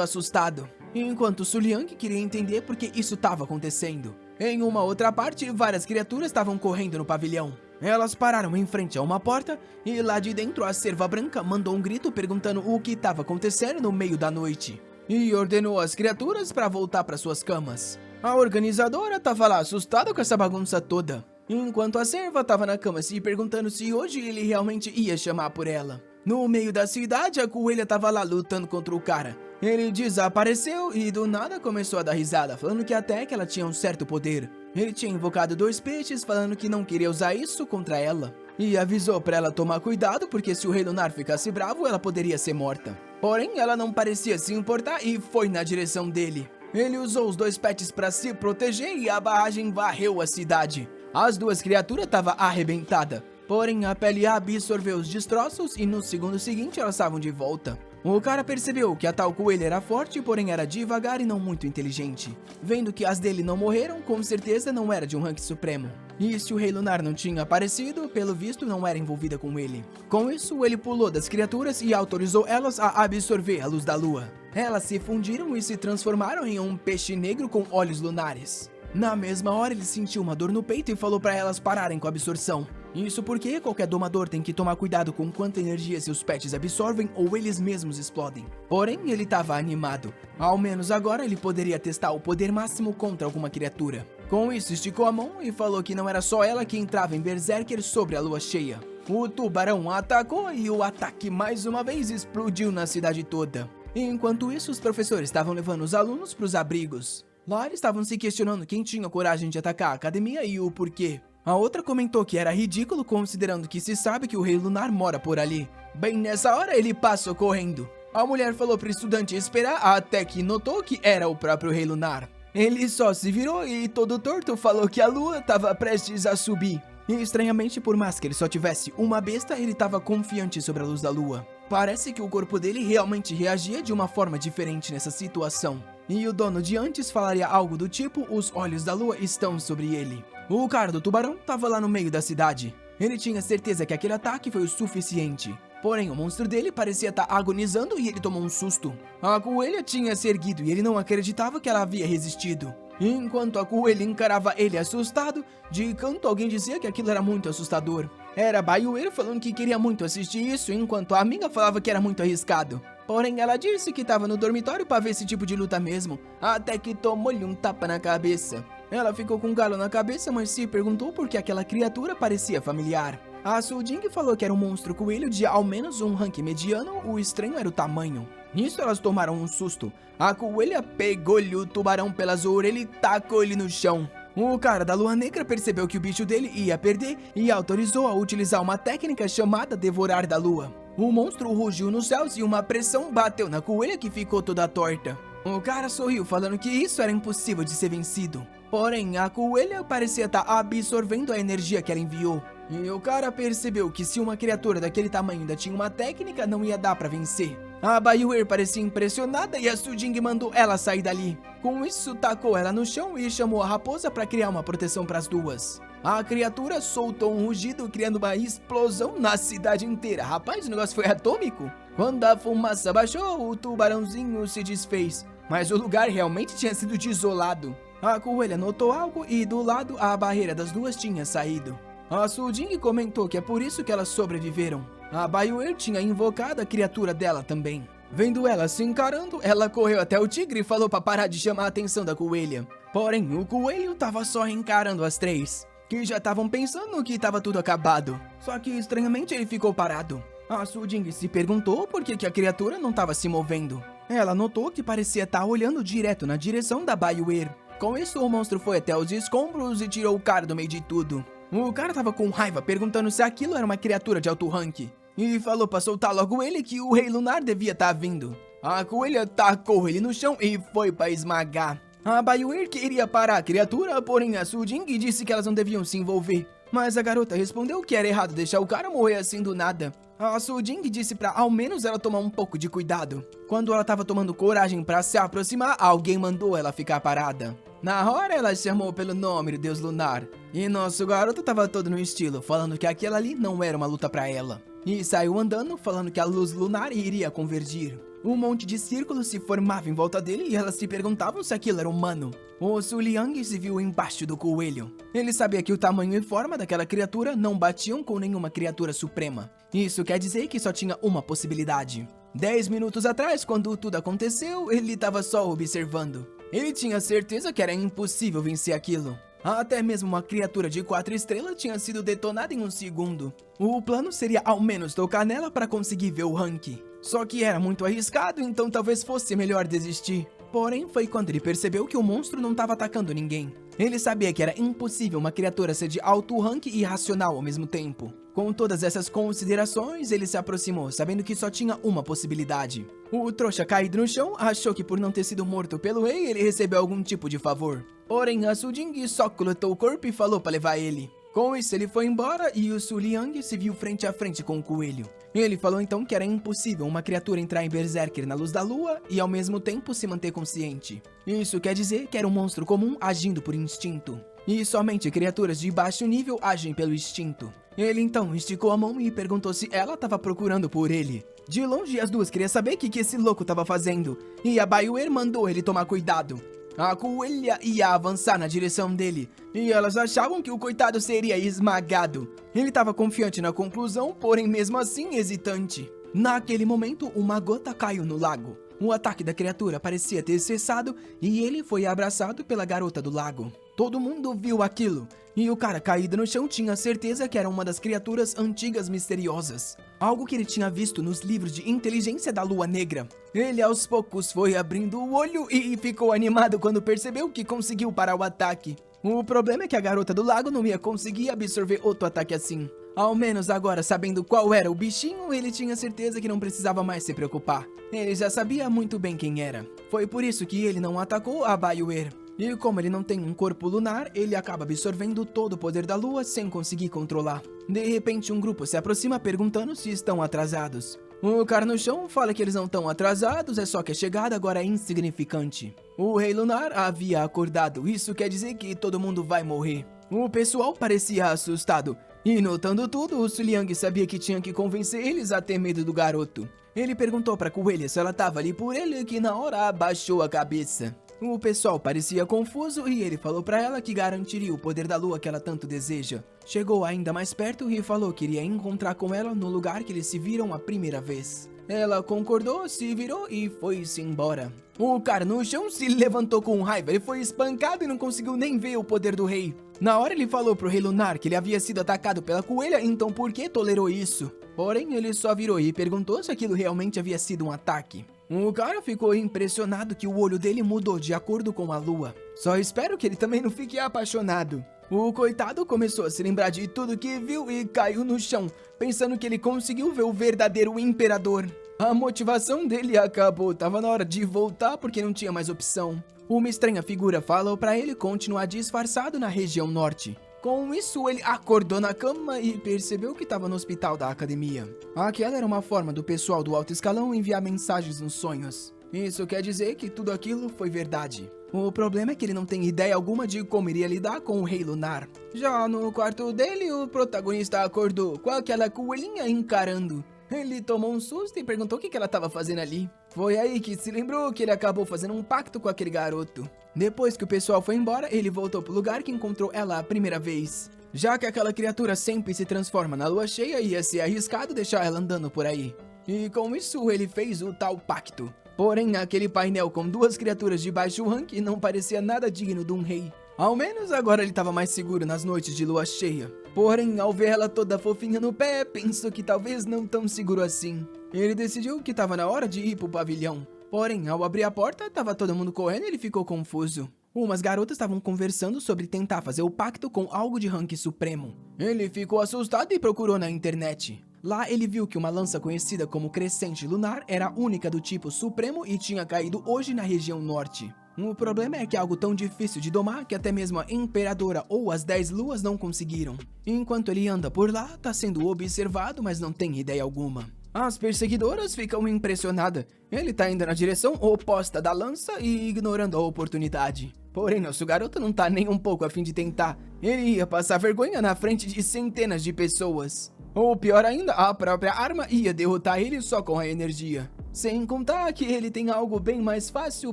assustado, enquanto Su Liang queria entender por que isso estava acontecendo. Em uma outra parte, várias criaturas estavam correndo no pavilhão. Elas pararam em frente a uma porta e lá de dentro a cerva branca mandou um grito perguntando o que estava acontecendo no meio da noite. E ordenou as criaturas para voltar para suas camas. A organizadora estava lá assustada com essa bagunça toda. Enquanto a cerva estava na cama se perguntando se hoje ele realmente ia chamar por ela. No meio da cidade, a coelha estava lá lutando contra o cara. Ele desapareceu e do nada começou a dar risada, falando que até que ela tinha um certo poder. Ele tinha invocado 2 peixes, falando que não queria usar isso contra ela. E avisou para ela tomar cuidado, porque se o Rei Lunar ficasse bravo, ela poderia ser morta. Porém, ela não parecia se importar e foi na direção dele. Ele usou os 2 pets para se proteger e a barragem varreu a cidade. As 2 criaturas estavam arrebentadas. Porém, a pele absorveu os destroços e no segundo seguinte elas estavam de volta. O cara percebeu que a tal coelha era forte, porém era devagar e não muito inteligente. Vendo que as dele não morreram, com certeza não era de um rank supremo. E se o Rei Lunar não tinha aparecido, pelo visto não era envolvida com ele. Com isso, ele pulou das criaturas e autorizou elas a absorver a luz da lua. Elas se fundiram e se transformaram em um peixe negro com olhos lunares. Na mesma hora, ele sentiu uma dor no peito e falou para elas pararem com a absorção. Isso porque qualquer domador tem que tomar cuidado com quanta energia seus pets absorvem ou eles mesmos explodem. Porém, ele estava animado. Ao menos agora ele poderia testar o poder máximo contra alguma criatura. Com isso, esticou a mão e falou que não era só ela que entrava em Berserker sobre a lua cheia. O tubarão atacou e o ataque mais uma vez explodiu na cidade toda. Enquanto isso, os professores estavam levando os alunos para os abrigos. Lá eles estavam se questionando quem tinha coragem de atacar a academia e o porquê. A outra comentou que era ridículo considerando que se sabe que o Rei Lunar mora por ali. Bem nessa hora ele passou correndo. A mulher falou para o estudante esperar até que notou que era o próprio Rei Lunar. Ele só se virou e todo torto falou que a lua estava prestes a subir. E estranhamente, por mais que ele só tivesse uma besta, ele estava confiante sobre a luz da lua. Parece que o corpo dele realmente reagia de uma forma diferente nessa situação. E o dono de antes falaria algo do tipo: os olhos da lua estão sobre ele. O cara do tubarão estava lá no meio da cidade. Ele tinha certeza que aquele ataque foi o suficiente. Porém, o monstro dele parecia estar agonizando e ele tomou um susto. A coelha tinha se erguido e ele não acreditava que ela havia resistido. Enquanto a coelha encarava ele assustado, de canto alguém dizia que aquilo era muito assustador. Era a Baiueiro falando que queria muito assistir isso, enquanto a amiga falava que era muito arriscado. Porém, ela disse que estava no dormitório para ver esse tipo de luta mesmo, até que tomou-lhe um tapa na cabeça. Ela ficou com um galo na cabeça, mas se perguntou por que aquela criatura parecia familiar. A Suding falou que era um monstro coelho de ao menos um rank mediano, o estranho era o tamanho. Nisso elas tomaram um susto. A coelha pegou-lhe o tubarão pelas orelhas e tacou ele no chão. O cara da lua negra percebeu que o bicho dele ia perder e autorizou a utilizar uma técnica chamada devorar da lua. O monstro rugiu nos céus e uma pressão bateu na coelha que ficou toda torta. O cara sorriu falando que isso era impossível de ser vencido. Porém, a coelha parecia estar absorvendo a energia que ela enviou. E o cara percebeu que se uma criatura daquele tamanho ainda tinha uma técnica, não ia dar pra vencer. A Baiuer parecia impressionada e a Suding mandou ela sair dali. Com isso, tacou ela no chão e chamou a raposa para criar uma proteção para as duas. A criatura soltou um rugido, criando uma explosão na cidade inteira. Rapaz, o negócio foi atômico. Quando a fumaça baixou, o tubarãozinho se desfez. Mas o lugar realmente tinha sido desolado. A coelha notou algo e do lado a barreira das duas tinha saído. A Suding comentou que é por isso que elas sobreviveram. A Baiuer tinha invocado a criatura dela também. Vendo ela se encarando, ela correu até o tigre e falou para parar de chamar a atenção da coelha. Porém, o coelho estava só encarando as três, que já estavam pensando que estava tudo acabado. Só que estranhamente ele ficou parado. A Suding se perguntou por que a criatura não estava se movendo. Ela notou que parecia estar olhando direto na direção da Baiuer. Com isso, o monstro foi até os escombros e tirou o cara do meio de tudo. O cara tava com raiva, perguntando se aquilo era uma criatura de alto rank. E falou pra soltar logo ele que o Rei Lunar devia estar vindo. A coelha tacou ele no chão e foi pra esmagar. A Baiuer queria parar a criatura, porém a Suding disse que elas não deviam se envolver. Mas a garota respondeu que era errado deixar o cara morrer assim do nada. A Suding disse pra ao menos ela tomar um pouco de cuidado. Quando ela tava tomando coragem pra se aproximar, alguém mandou ela ficar parada. Na hora ela chamou pelo nome do deus lunar. E nosso garoto tava todo no estilo, falando que aquela ali não era uma luta pra ela. E saiu andando, falando que a luz lunar iria convergir. Um monte de círculos se formava em volta dele e elas se perguntavam se aquilo era humano. O Su Liang se viu embaixo do coelho. Ele sabia que o tamanho e forma daquela criatura não batiam com nenhuma criatura suprema. Isso quer dizer que só tinha uma possibilidade. 10 minutos atrás, quando tudo aconteceu, ele estava só observando. Ele tinha certeza que era impossível vencer aquilo. Até mesmo uma criatura de 4 estrelas tinha sido detonada em um segundo. O plano seria ao menos tocar nela para conseguir ver o rank. Só que era muito arriscado, então talvez fosse melhor desistir. Porém, foi quando ele percebeu que o monstro não estava atacando ninguém. Ele sabia que era impossível uma criatura ser de alto rank e irracional ao mesmo tempo. Com todas essas considerações, ele se aproximou, sabendo que só tinha uma possibilidade. O trouxa caído no chão achou que por não ter sido morto pelo rei, ele recebeu algum tipo de favor. Porém, a Suding só coletou o corpo e falou para levar ele. Com isso, ele foi embora e o Su Liang se viu frente a frente com o coelho. Ele falou então que era impossível uma criatura entrar em Berserker na luz da lua e ao mesmo tempo se manter consciente. Isso quer dizer que era um monstro comum agindo por instinto. E somente criaturas de baixo nível agem pelo instinto. Ele então esticou a mão e perguntou se ela estava procurando por ele. De longe, as duas queriam saber o que esse louco estava fazendo. E a Baiuer mandou ele tomar cuidado. A coelha ia avançar na direção dele, e elas achavam que o coitado seria esmagado. Ele estava confiante na conclusão, porém mesmo assim hesitante. Naquele momento, uma gota caiu no lago. O ataque da criatura parecia ter cessado, e ele foi abraçado pela garota do lago. Todo mundo viu aquilo, e o cara caído no chão tinha certeza que era uma das criaturas antigas misteriosas. Algo que ele tinha visto nos livros de inteligência da Lua Negra. Ele aos poucos foi abrindo o olho e ficou animado quando percebeu que conseguiu parar o ataque. O problema é que a garota do lago não ia conseguir absorver outro ataque assim. Ao menos agora, sabendo qual era o bichinho, ele tinha certeza que não precisava mais se preocupar. Ele já sabia muito bem quem era. Foi por isso que ele não atacou a Bioware. E como ele não tem um corpo lunar, ele acaba absorvendo todo o poder da lua sem conseguir controlar. De repente, um grupo se aproxima perguntando se estão atrasados. O cara no chão fala que eles não estão atrasados, é só que a chegada agora é insignificante. O Rei Lunar havia acordado, isso quer dizer que todo mundo vai morrer. O pessoal parecia assustado, e notando tudo, o Su Liang sabia que tinha que convencer eles a ter medo do garoto. Ele perguntou pra coelha se ela tava ali por ele, que na hora abaixou a cabeça. O pessoal parecia confuso e ele falou pra ela que garantiria o poder da lua que ela tanto deseja. Chegou ainda mais perto e falou que iria encontrar com ela no lugar que eles se viram a primeira vez. Ela concordou, se virou e foi-se embora. O cara no chão se levantou com raiva, ele foi espancado e não conseguiu nem ver o poder do rei. Na hora ele falou pro Rei Lunar que ele havia sido atacado pela coelha, então por que tolerou isso? Porém, ele só virou e perguntou se aquilo realmente havia sido um ataque. O cara ficou impressionado que o olho dele mudou de acordo com a lua. Só espero que ele também não fique apaixonado. O coitado começou a se lembrar de tudo que viu e caiu no chão, pensando que ele conseguiu ver o verdadeiro imperador. A motivação dele acabou, tava na hora de voltar porque não tinha mais opção. Uma estranha figura falou pra ele continuar disfarçado na região norte. Com isso, ele acordou na cama e percebeu que estava no hospital da academia. Aquela era uma forma do pessoal do alto escalão enviar mensagens nos sonhos. Isso quer dizer que tudo aquilo foi verdade. O problema é que ele não tem ideia alguma de como iria lidar com o Rei Lunar. Já no quarto dele, o protagonista acordou com aquela coelhinha encarando. Ele tomou um susto e perguntou o que ela estava fazendo ali. Foi aí que se lembrou que ele acabou fazendo um pacto com aquele garoto. Depois que o pessoal foi embora, ele voltou pro lugar que encontrou ela a primeira vez. Já que aquela criatura sempre se transforma na lua cheia, ia ser arriscado deixar ela andando por aí. E com isso, ele fez o tal pacto. Porém, aquele painel com duas criaturas de baixo rank não parecia nada digno de um rei. Ao menos agora ele estava mais seguro nas noites de lua cheia. Porém, ao ver ela toda fofinha no pé, pensou que talvez não tão seguro assim. Ele decidiu que estava na hora de ir pro pavilhão. Porém, ao abrir a porta, estava todo mundo correndo e ele ficou confuso. Umas garotas estavam conversando sobre tentar fazer o pacto com algo de rank supremo. Ele ficou assustado e procurou na internet. Lá ele viu que uma lança conhecida como Crescente Lunar era única do tipo supremo e tinha caído hoje na região norte. O problema é que é algo tão difícil de domar que até mesmo a Imperadora ou as 10 luas não conseguiram. Enquanto ele anda por lá, tá sendo observado, mas não tem ideia alguma. As perseguidoras ficam impressionadas. Ele tá indo na direção oposta da lança e ignorando a oportunidade. Porém, nosso garoto não tá nem um pouco a fim de tentar. Ele ia passar vergonha na frente de centenas de pessoas. Ou pior ainda, a própria arma ia derrotar ele só com a energia. Sem contar que ele tem algo bem mais fácil,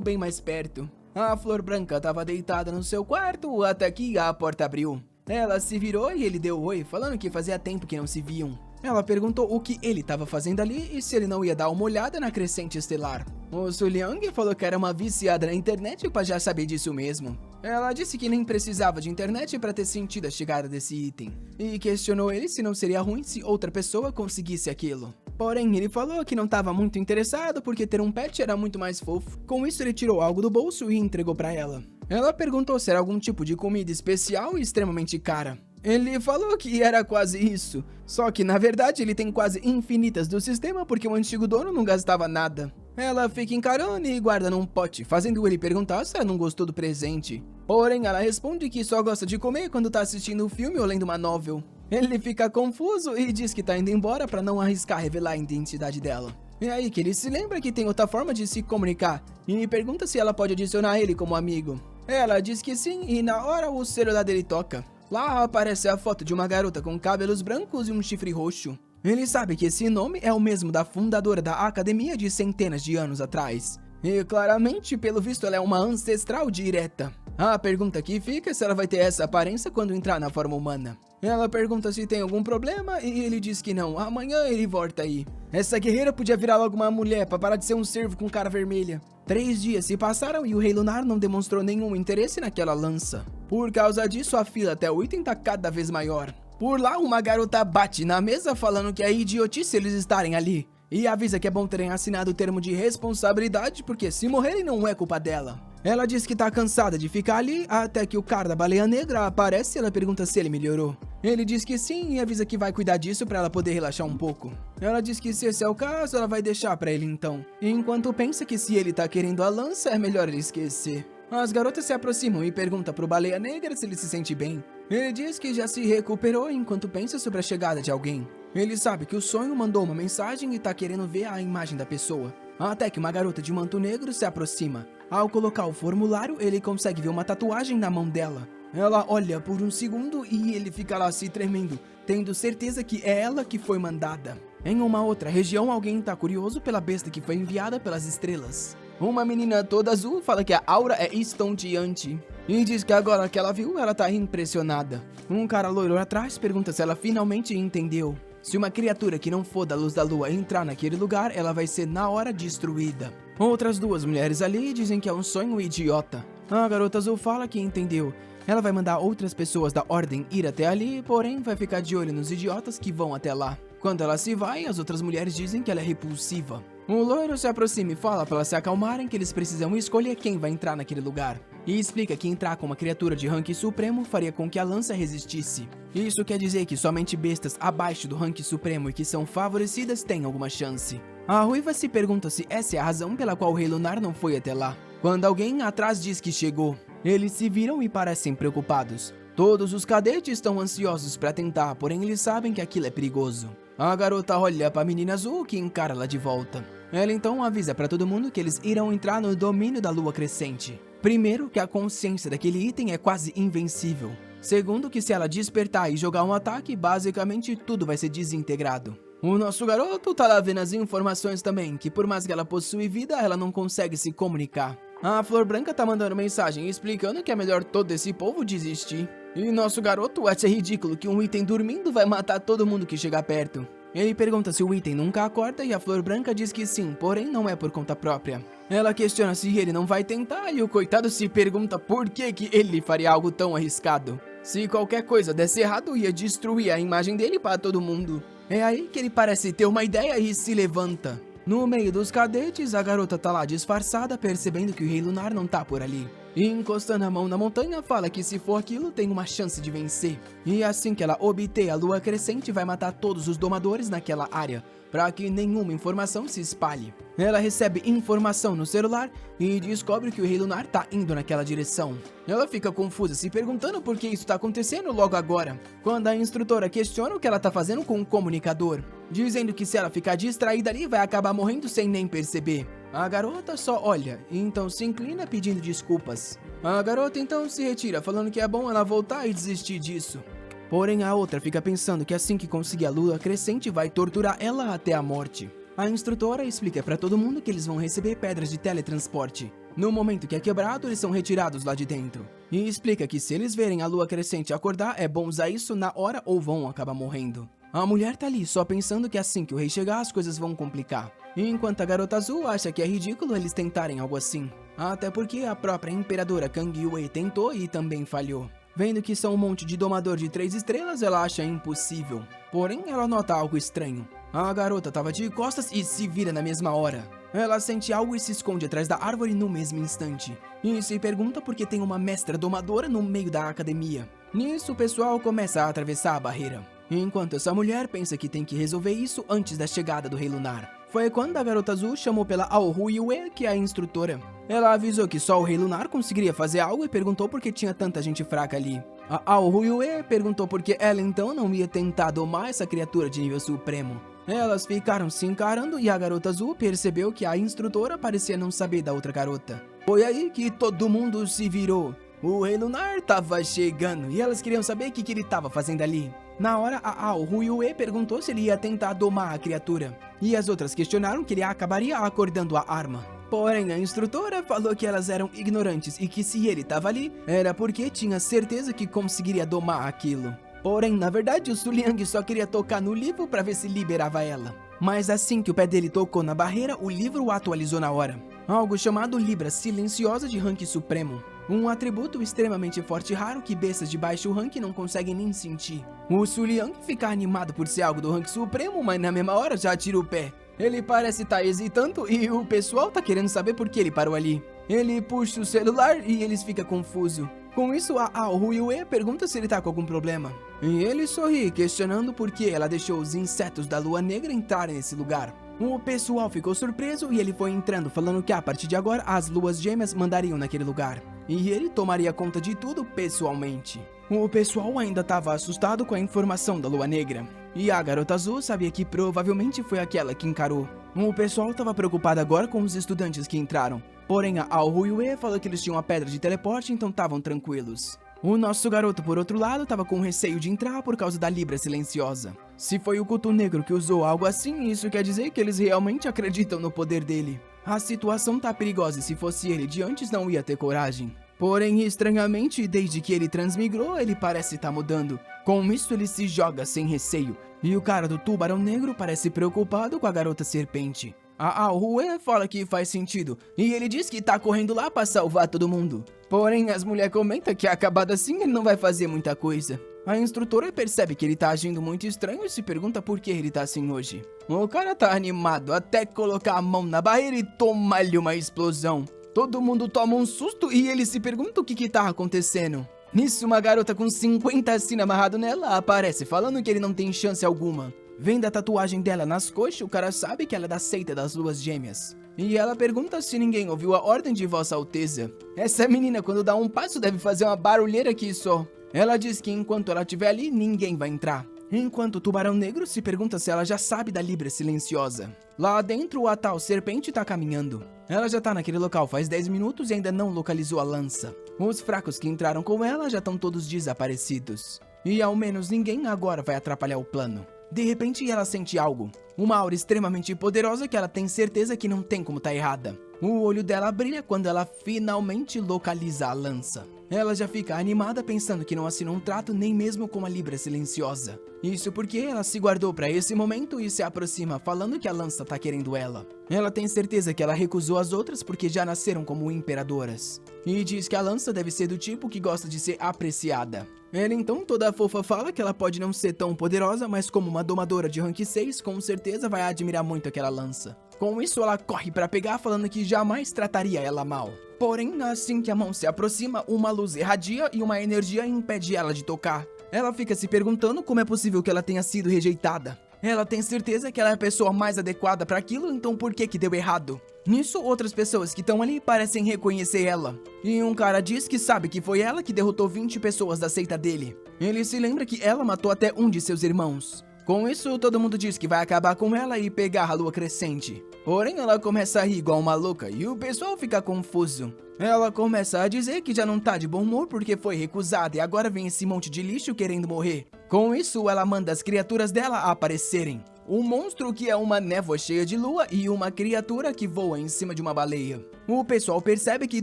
bem mais perto. A Flor Branca estava deitada no seu quarto até que a porta abriu. Ela se virou e ele deu oi, falando que fazia tempo que não se viam. Ela perguntou o que ele estava fazendo ali e se ele não ia dar uma olhada na Crescente Estelar. O Su Liang falou que era uma viciada na internet pra já saber disso mesmo. Ela disse que nem precisava de internet para ter sentido a chegada desse item. E questionou ele se não seria ruim se outra pessoa conseguisse aquilo. Porém, ele falou que não estava muito interessado porque ter um pet era muito mais fofo. Com isso, ele tirou algo do bolso e entregou para ela. Ela perguntou se era algum tipo de comida especial e extremamente cara. Ele falou que era quase isso, só que na verdade ele tem quase infinitas do sistema porque o antigo dono não gastava nada. Ela fica encarando e guarda num pote, fazendo ele perguntar se ela não gostou do presente. Porém, ela responde que só gosta de comer quando tá assistindo um filme ou lendo uma novel. Ele fica confuso e diz que tá indo embora pra não arriscar revelar a identidade dela. É aí que ele se lembra que tem outra forma de se comunicar e pergunta se ela pode adicionar ele como amigo. Ela diz que sim e na hora o celular dele toca. Lá aparece a foto de uma garota com cabelos brancos e um chifre roxo. Ele sabe que esse nome é o mesmo da fundadora da academia de centenas de anos atrás. E claramente, pelo visto, ela é uma ancestral direta. A pergunta que fica é se ela vai ter essa aparência quando entrar na forma humana. Ela pergunta se tem algum problema e ele diz que não, amanhã ele volta aí. Essa guerreira podia virar logo uma mulher pra parar de ser um servo com cara vermelha. 3 dias se passaram e o Rei Lunar não demonstrou nenhum interesse naquela lança. Por causa disso, a fila até o item tá cada vez maior. Por lá, uma garota bate na mesa falando que é idiotice eles estarem ali. E avisa que é bom terem assinado o termo de responsabilidade, porque se morrerem não é culpa dela. Ela diz que tá cansada de ficar ali, até que o cara da baleia negra aparece e ela pergunta se ele melhorou. Ele diz que sim e avisa que vai cuidar disso pra ela poder relaxar um pouco. Ela diz que se esse é o caso, ela vai deixar pra ele então. Enquanto pensa que se ele tá querendo a lança, é melhor ele esquecer. As garotas se aproximam e perguntam pro baleia negra se ele se sente bem. Ele diz que já se recuperou enquanto pensa sobre a chegada de alguém. Ele sabe que o sonho mandou uma mensagem e tá querendo ver a imagem da pessoa. Até que uma garota de manto negro se aproxima. Ao colocar o formulário, ele consegue ver uma tatuagem na mão dela. Ela olha por um segundo e ele fica lá se tremendo, tendo certeza que é ela que foi mandada. Em uma outra região, alguém tá curioso pela besta que foi enviada pelas estrelas. Uma menina toda azul fala que a aura é estonteante e diz que agora que ela viu, ela tá impressionada. Um cara loiro atrás pergunta se ela finalmente entendeu. Se uma criatura que não for da luz da lua entrar naquele lugar, ela vai ser na hora destruída. Outras duas mulheres ali dizem que é um sonho idiota. A garota azul fala que entendeu. Ela vai mandar outras pessoas da ordem ir até ali, porém vai ficar de olho nos idiotas que vão até lá. Quando ela se vai, as outras mulheres dizem que ela é repulsiva. O loiro se aproxima e fala para elas se acalmarem que eles precisam escolher quem vai entrar naquele lugar. E explica que entrar com uma criatura de rank supremo faria com que a lança resistisse. Isso quer dizer que somente bestas abaixo do rank supremo e que são favorecidas têm alguma chance. A ruiva se pergunta se essa é a razão pela qual o Rei Lunar não foi até lá. Quando alguém atrás diz que chegou, eles se viram e parecem preocupados. Todos os cadetes estão ansiosos para tentar, porém eles sabem que aquilo é perigoso. A garota olha para a menina azul que encara ela de volta. Ela então avisa para todo mundo que eles irão entrar no domínio da lua crescente. Primeiro, que a consciência daquele item é quase invencível. Segundo, que se ela despertar e jogar um ataque, basicamente tudo vai ser desintegrado. O nosso garoto tá lá vendo as informações também, que por mais que ela possui vida, ela não consegue se comunicar. A Flor Branca tá mandando mensagem explicando que é melhor todo esse povo desistir. E nosso garoto acha ridículo que um item dormindo vai matar todo mundo que chegar perto. Ele pergunta se o item nunca acorda e a Flor Branca diz que sim, porém não é por conta própria. Ela questiona se ele não vai tentar e o coitado se pergunta por que ele faria algo tão arriscado. Se qualquer coisa desse errado, ia destruir a imagem dele para todo mundo. É aí que ele parece ter uma ideia e se levanta. No meio dos cadetes, a garota tá lá disfarçada, percebendo que o Rei Lunar não tá por ali. E encostando a mão na montanha, fala que se for aquilo, tem uma chance de vencer. E assim que ela obter a lua crescente, vai matar todos os domadores naquela área, para que nenhuma informação se espalhe. Ela recebe informação no celular e descobre que o Rei Lunar tá indo naquela direção. Ela fica confusa, se perguntando por que isso tá acontecendo logo agora, quando a instrutora questiona o que ela tá fazendo com o comunicador, dizendo que se ela ficar distraída ali, vai acabar morrendo sem nem perceber. A garota só olha e então se inclina pedindo desculpas. A garota então se retira, falando que é bom ela voltar e desistir disso. Porém a outra fica pensando que assim que conseguir a lua crescente vai torturar ela até a morte. A instrutora explica pra todo mundo que eles vão receber pedras de teletransporte. No momento que é quebrado, eles são retirados lá de dentro. E explica que se eles verem a lua crescente acordar, é bom usar isso na hora ou vão acabar morrendo. A mulher tá ali só pensando que assim que o rei chegar, as coisas vão complicar. Enquanto a garota azul acha que é ridículo eles tentarem algo assim. Até porque a própria imperadora Kang Yue tentou e também falhou. Vendo que são um monte de domador de 3 estrelas, ela acha impossível. Porém, ela nota algo estranho. A garota tava de costas e se vira na mesma hora. Ela sente algo e se esconde atrás da árvore no mesmo instante. E se pergunta por que tem uma mestra domadora no meio da academia. Nisso, o pessoal começa a atravessar a barreira. Enquanto essa mulher pensa que tem que resolver isso antes da chegada do Rei Lunar. Foi quando a garota azul chamou pela Aohu Yue, que é a instrutora. Ela avisou que só o Rei Lunar conseguiria fazer algo e perguntou por que tinha tanta gente fraca ali. A Aohu Yue perguntou por que ela então não ia tentar domar essa criatura de nível supremo. Elas ficaram se encarando e a garota azul percebeu que a instrutora parecia não saber da outra garota. Foi aí que todo mundo se virou. O Rei Lunar tava chegando e elas queriam saber o que ele tava fazendo ali. Na hora, a Aohu Yue perguntou se ele ia tentar domar a criatura. E as outras questionaram que ele acabaria acordando a arma. Porém, a instrutora falou que elas eram ignorantes e que se ele tava ali, era porque tinha certeza que conseguiria domar aquilo. Porém, na verdade, o Su Liang só queria tocar no livro para ver se liberava ela. Mas assim que o pé dele tocou na barreira, o livro o atualizou na hora. Algo chamado Libra Silenciosa de Rank Supremo. um atributo extremamente forte e raro que bestas de baixo rank não conseguem nem sentir. O Su Liang fica animado por ser algo do rank supremo, mas na mesma hora já tira o pé. Ele parece estar hesitando e o pessoal tá querendo saber por que ele parou ali. Ele puxa o celular e eles ficam confusos. Com isso, a Ao Huiyue pergunta se ele tá com algum problema. E ele sorri, questionando por que ela deixou os insetos da Lua Negra entrarem nesse lugar. O pessoal ficou surpreso e ele foi entrando, falando que a partir de agora as Luas Gêmeas mandariam naquele lugar. E ele tomaria conta de tudo pessoalmente. O pessoal ainda estava assustado com a informação da Lua Negra. E a Garota Azul sabia que provavelmente foi aquela que encarou. O pessoal estava preocupado agora com os estudantes que entraram. Porém, a Ao Huiyue falou que eles tinham uma pedra de teleporte, então estavam tranquilos. O nosso garoto, por outro lado, estava com receio de entrar por causa da Libra Silenciosa. Se foi o Kutu Negro que usou algo assim, isso quer dizer que eles realmente acreditam no poder dele. A situação tá perigosa e se fosse ele de antes não ia ter coragem. Porém, estranhamente, desde que ele transmigrou, ele parece estar mudando. Com isso, ele se joga sem receio. E o cara do Tubarão Negro parece preocupado com a Garota Serpente. A Ao Huiyue fala que faz sentido, e ele diz que tá correndo lá pra salvar todo mundo. Porém, as mulheres comentam que acabado assim ele não vai fazer muita coisa. A instrutora percebe que ele tá agindo muito estranho e se pergunta por que ele tá assim hoje. O cara tá animado até colocar a mão na barreira e tomar-lhe uma explosão. Todo mundo toma um susto e ele se pergunta o que tá acontecendo. Nisso, uma garota com 50 sinos amarrado nela aparece, falando que ele não tem chance alguma. Vendo a tatuagem dela nas coxas, o cara sabe que ela é da seita das Luas Gêmeas. E ela pergunta se ninguém ouviu a ordem de Vossa Alteza. Essa menina, quando dá um passo, deve fazer uma barulheira aqui só. Ela diz que enquanto ela estiver ali, ninguém vai entrar. Enquanto o Tubarão Negro se pergunta se ela já sabe da Libra Silenciosa. Lá dentro, a tal serpente tá caminhando. Ela já tá naquele local faz 10 minutos e ainda não localizou a lança. Os fracos que entraram com ela já estão todos desaparecidos. E ao menos ninguém agora vai atrapalhar o plano. De repente, ela sente algo. Uma aura extremamente poderosa que ela tem certeza que não tem como tá errada. O olho dela brilha quando ela finalmente localiza a lança. Ela já fica animada pensando que não assinou um trato nem mesmo com a Libra Silenciosa. Isso porque ela se guardou para esse momento e se aproxima falando que a lança tá querendo ela. Ela tem certeza que ela recusou as outras porque já nasceram como imperadoras. E diz que a lança deve ser do tipo que gosta de ser apreciada. Ela então toda fofa fala que ela pode não ser tão poderosa, mas como uma domadora de rank 6, com certeza vai admirar muito aquela lança. Com isso ela corre para pegar falando que jamais trataria ela mal. Porém, assim que a mão se aproxima, uma luz irradia e uma energia impede ela de tocar. Ela fica se perguntando como é possível que ela tenha sido rejeitada. Ela tem certeza que ela é a pessoa mais adequada para aquilo, então por que deu errado? Nisso, outras pessoas que estão ali parecem reconhecer ela. E um cara diz que sabe que foi ela que derrotou 20 pessoas da seita dele. Ele se lembra que ela matou até um de seus irmãos. Com isso, todo mundo diz que vai acabar com ela e pegar a lua crescente. Porém, ela começa a rir igual uma louca e o pessoal fica confuso. Ela começa a dizer que já não tá de bom humor porque foi recusada e agora vem esse monte de lixo querendo morrer. Com isso, ela manda as criaturas dela aparecerem. Um monstro que é uma névoa cheia de lua e uma criatura que voa em cima de uma baleia. O pessoal percebe que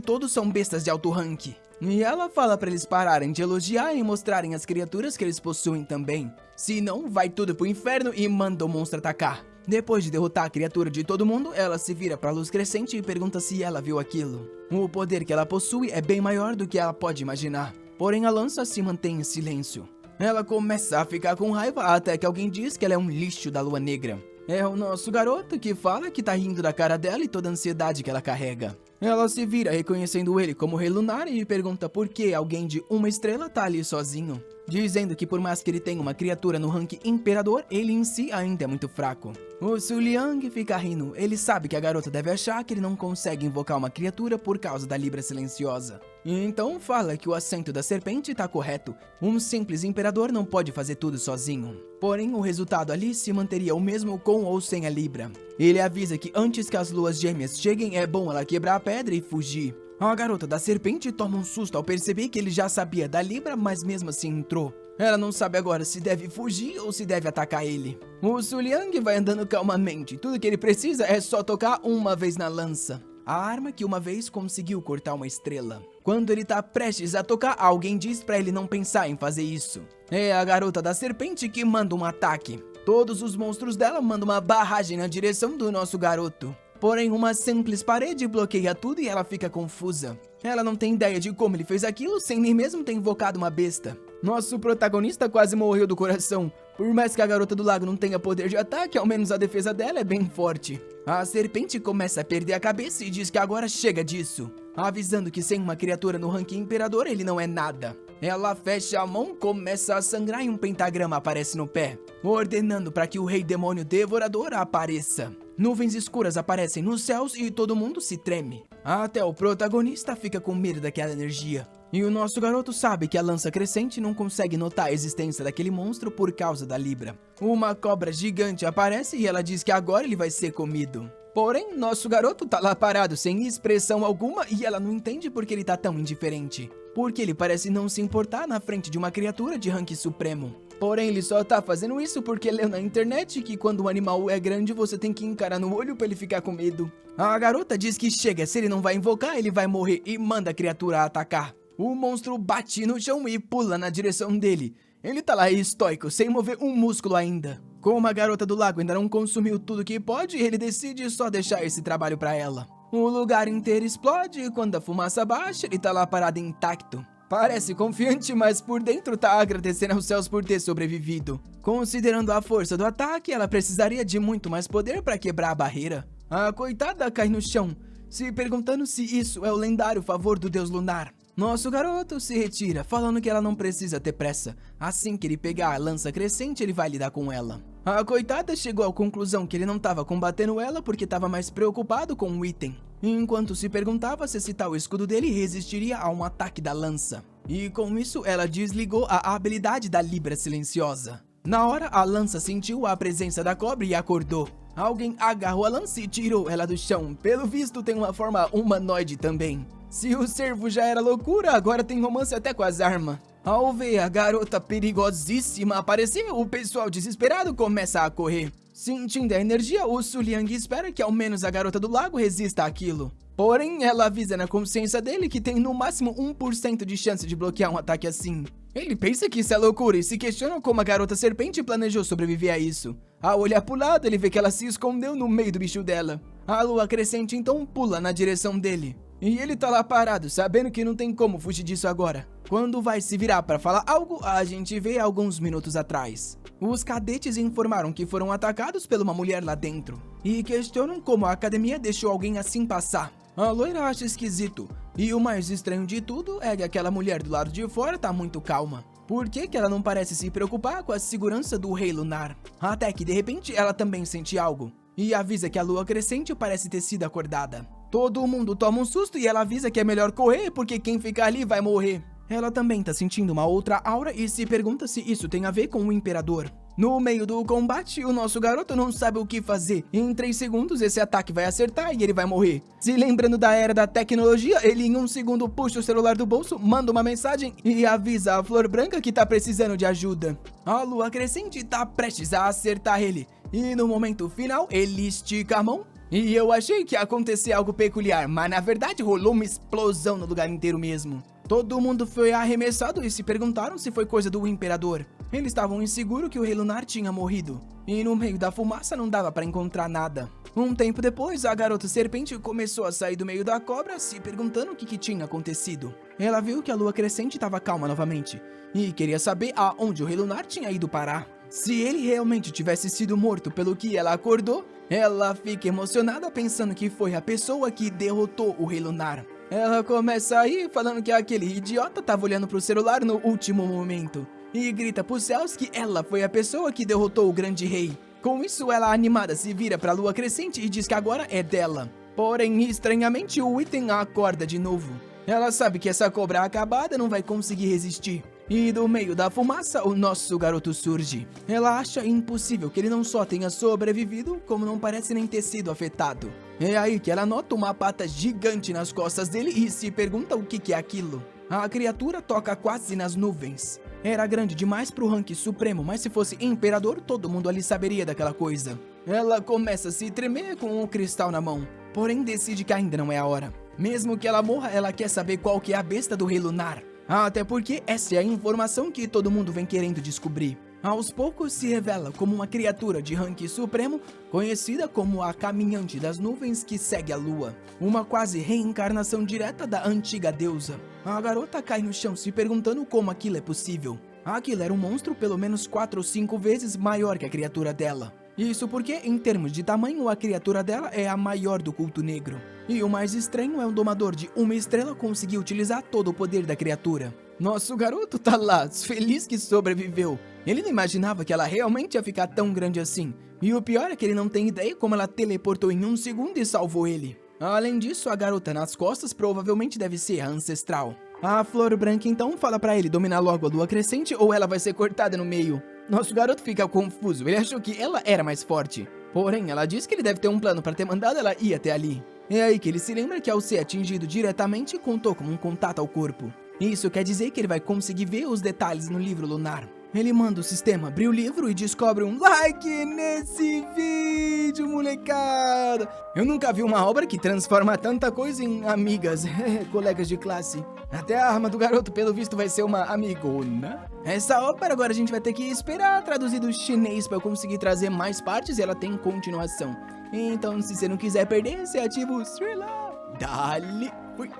todos são bestas de alto rank. E ela fala para eles pararem de elogiar e mostrarem as criaturas que eles possuem também. Senão, vai tudo pro inferno e manda o monstro atacar. Depois de derrotar a criatura de todo mundo, ela se vira para a luz crescente e pergunta se ela viu aquilo. O poder que ela possui é bem maior do que ela pode imaginar. Porém, a lança se mantém em silêncio. Ela começa a ficar com raiva até que alguém diz que ela é um lixo da Lua Negra. É o nosso garoto que fala que tá rindo da cara dela e toda a ansiedade que ela carrega. Ela se vira reconhecendo ele como Rei Lunar e pergunta por que alguém de uma estrela tá ali sozinho. Dizendo que por mais que ele tenha uma criatura no rank Imperador, ele em si ainda é muito fraco. O Su Liang fica rindo, ele sabe que a garota deve achar que ele não consegue invocar uma criatura por causa da Libra Silenciosa. E então fala que o assento da serpente tá correto, um simples Imperador não pode fazer tudo sozinho. Porém, o resultado ali se manteria o mesmo com ou sem a Libra. Ele avisa que antes que as Luas Gêmeas cheguem é bom ela quebrar a pedra e fugir. A garota da serpente toma um susto ao perceber que ele já sabia da Libra, mas mesmo assim entrou. Ela não sabe agora se deve fugir ou se deve atacar ele. O Su Liang vai andando calmamente, tudo que ele precisa é só tocar uma vez na lança. A arma que uma vez conseguiu cortar uma estrela. Quando ele tá prestes a tocar, alguém diz pra ele não pensar em fazer isso. É a garota da serpente que manda um ataque. Todos os monstros dela mandam uma barragem na direção do nosso garoto. Porém, uma simples parede bloqueia tudo e ela fica confusa. Ela não tem ideia de como ele fez aquilo sem nem mesmo ter invocado uma besta. Nosso protagonista quase morreu do coração. Por mais que a garota do lago não tenha poder de ataque, ao menos a defesa dela é bem forte. A serpente começa a perder a cabeça e diz que agora chega disso, avisando que sem uma criatura no ranking imperador ele não é nada. Ela fecha a mão, começa a sangrar e um pentagrama aparece no pé, ordenando para que o rei demônio devorador apareça. Nuvens escuras aparecem nos céus e todo mundo se treme. Até o protagonista fica com medo daquela energia. E o nosso garoto sabe que a lança crescente não consegue notar a existência daquele monstro por causa da Libra. Uma cobra gigante aparece e ela diz que agora ele vai ser comido. Porém, nosso garoto tá lá parado sem expressão alguma e ela não entende porque ele tá tão indiferente. Porque ele parece não se importar na frente de uma criatura de rank supremo. Porém, ele só tá fazendo isso porque leu na internet que quando um animal é grande você tem que encarar no olho pra ele ficar com medo. A garota diz que chega, se ele não vai invocar ele vai morrer e manda a criatura atacar. O monstro bate no chão e pula na direção dele. Ele tá lá estoico, sem mover um músculo ainda. Como a garota do lago ainda não consumiu tudo que pode, ele decide só deixar esse trabalho pra ela. O lugar inteiro explode e quando a fumaça baixa, ele tá lá parado intacto. Parece confiante, mas por dentro tá agradecendo aos céus por ter sobrevivido. Considerando a força do ataque, ela precisaria de muito mais poder pra quebrar a barreira. A coitada cai no chão, se perguntando se isso é o lendário favor do deus lunar. Nosso garoto se retira, falando que ela não precisa ter pressa. Assim que ele pegar a lança crescente, ele vai lidar com ela. A coitada chegou à conclusão que ele não estava combatendo ela porque estava mais preocupado com o item, enquanto se perguntava se tal escudo dele resistiria a um ataque da lança. E com isso, ela desligou a habilidade da Libra silenciosa. Na hora, a lança sentiu a presença da cobra e acordou. Alguém agarrou a lança e tirou ela do chão. Pelo visto, tem uma forma humanoide também. Se o servo já era loucura, agora tem romance até com as armas. Ao ver a garota perigosíssima aparecer, o pessoal desesperado começa a correr. Sentindo a energia, o Su Liang espera que ao menos a garota do lago resista àquilo. Porém, ela avisa na consciência dele que tem no máximo 1% de chance de bloquear um ataque assim. Ele pensa que isso é loucura e se questiona como a garota serpente planejou sobreviver a isso. Ao olhar pro lado, ele vê que ela se escondeu no meio do bicho dela. A lua crescente então pula na direção dele. E ele tá lá parado, sabendo que não tem como fugir disso agora. Quando vai se virar pra falar algo, a gente vê alguns minutos atrás. Os cadetes informaram que foram atacados por uma mulher lá dentro. E questionam como a academia deixou alguém assim passar. A loira acha esquisito. E o mais estranho de tudo é que aquela mulher do lado de fora tá muito calma. Por que ela não parece se preocupar com a segurança do rei lunar? Até que de repente ela também sente algo. E avisa que a lua crescente parece ter sido acordada. Todo mundo toma um susto e ela avisa que é melhor correr porque quem ficar ali vai morrer. Ela também tá sentindo uma outra aura e se pergunta se isso tem a ver com o imperador. No meio do combate, o nosso garoto não sabe o que fazer. Em 3 segundos esse ataque vai acertar e ele vai morrer. Se lembrando da era da tecnologia, ele em 1 segundo puxa o celular do bolso, manda uma mensagem e avisa a Flor Branca que tá precisando de ajuda. A lua crescente tá prestes a acertar ele. E no momento final, ele estica a mão. E eu achei que ia acontecer algo peculiar, mas na verdade rolou uma explosão no lugar inteiro mesmo. Todo mundo foi arremessado e se perguntaram se foi coisa do imperador. Eles estavam inseguros que o rei lunar tinha morrido. E no meio da fumaça não dava pra encontrar nada. Um tempo depois, a garota serpente começou a sair do meio da cobra, se perguntando o que tinha acontecido. Ela viu que a lua crescente estava calma novamente. E queria saber aonde o rei lunar tinha ido parar. Se ele realmente tivesse sido morto pelo que ela acordou, ela fica emocionada pensando que foi a pessoa que derrotou o rei lunar. Ela começa a ir falando que aquele idiota tava olhando pro celular no último momento. E grita pros céus que ela foi a pessoa que derrotou o grande rei. Com isso, ela animada se vira pra lua crescente e diz que agora é dela. Porém, estranhamente, o item a acorda de novo. Ela sabe que essa cobra acabada não vai conseguir resistir. E do meio da fumaça, o nosso garoto surge. Ela acha impossível que ele não só tenha sobrevivido, como não parece nem ter sido afetado. É aí que ela nota uma pata gigante nas costas dele e se pergunta o que é aquilo. A criatura toca quase nas nuvens. Era grande demais pro rank supremo, mas se fosse imperador, todo mundo ali saberia daquela coisa. Ela começa a se tremer com o cristal na mão, porém decide que ainda não é a hora. Mesmo que ela morra, ela quer saber qual que é a besta do rei lunar. Até porque essa é a informação que todo mundo vem querendo descobrir. Aos poucos se revela como uma criatura de rank supremo, conhecida como a Caminhante das Nuvens que segue a lua, uma quase reencarnação direta da antiga deusa. A garota cai no chão se perguntando como aquilo é possível. Aquilo era um monstro pelo menos 4 ou 5 vezes maior que a criatura dela. Isso porque, em termos de tamanho, a criatura dela é a maior do culto negro. E o mais estranho é um domador de uma estrela conseguir utilizar todo o poder da criatura. Nosso garoto tá lá, feliz que sobreviveu. Ele não imaginava que ela realmente ia ficar tão grande assim. E o pior é que ele não tem ideia como ela teleportou em 1 segundo e salvou ele. Além disso, a garota nas costas provavelmente deve ser a ancestral. A Flor Branca então fala pra ele dominar logo a lua crescente ou ela vai ser cortada no meio. Nosso garoto fica confuso, ele achou que ela era mais forte. Porém, ela diz que ele deve ter um plano pra ter mandado ela ir até ali. É aí que ele se lembra que ao ser atingido diretamente, contou como um contato ao corpo. Isso quer dizer que ele vai conseguir ver os detalhes no livro lunar. Ele manda o sistema abrir o livro e descobre um like nesse vídeo, molecada! Eu nunca vi uma obra que transforma tanta coisa em amigas, colegas de classe. Até a arma do garoto, pelo visto, vai ser uma amigona. Essa ópera agora a gente vai ter que esperar traduzir do chinês para eu conseguir trazer mais partes e ela tem continuação. Então, se você não quiser perder, você ativa o stream lá. Dali, fui!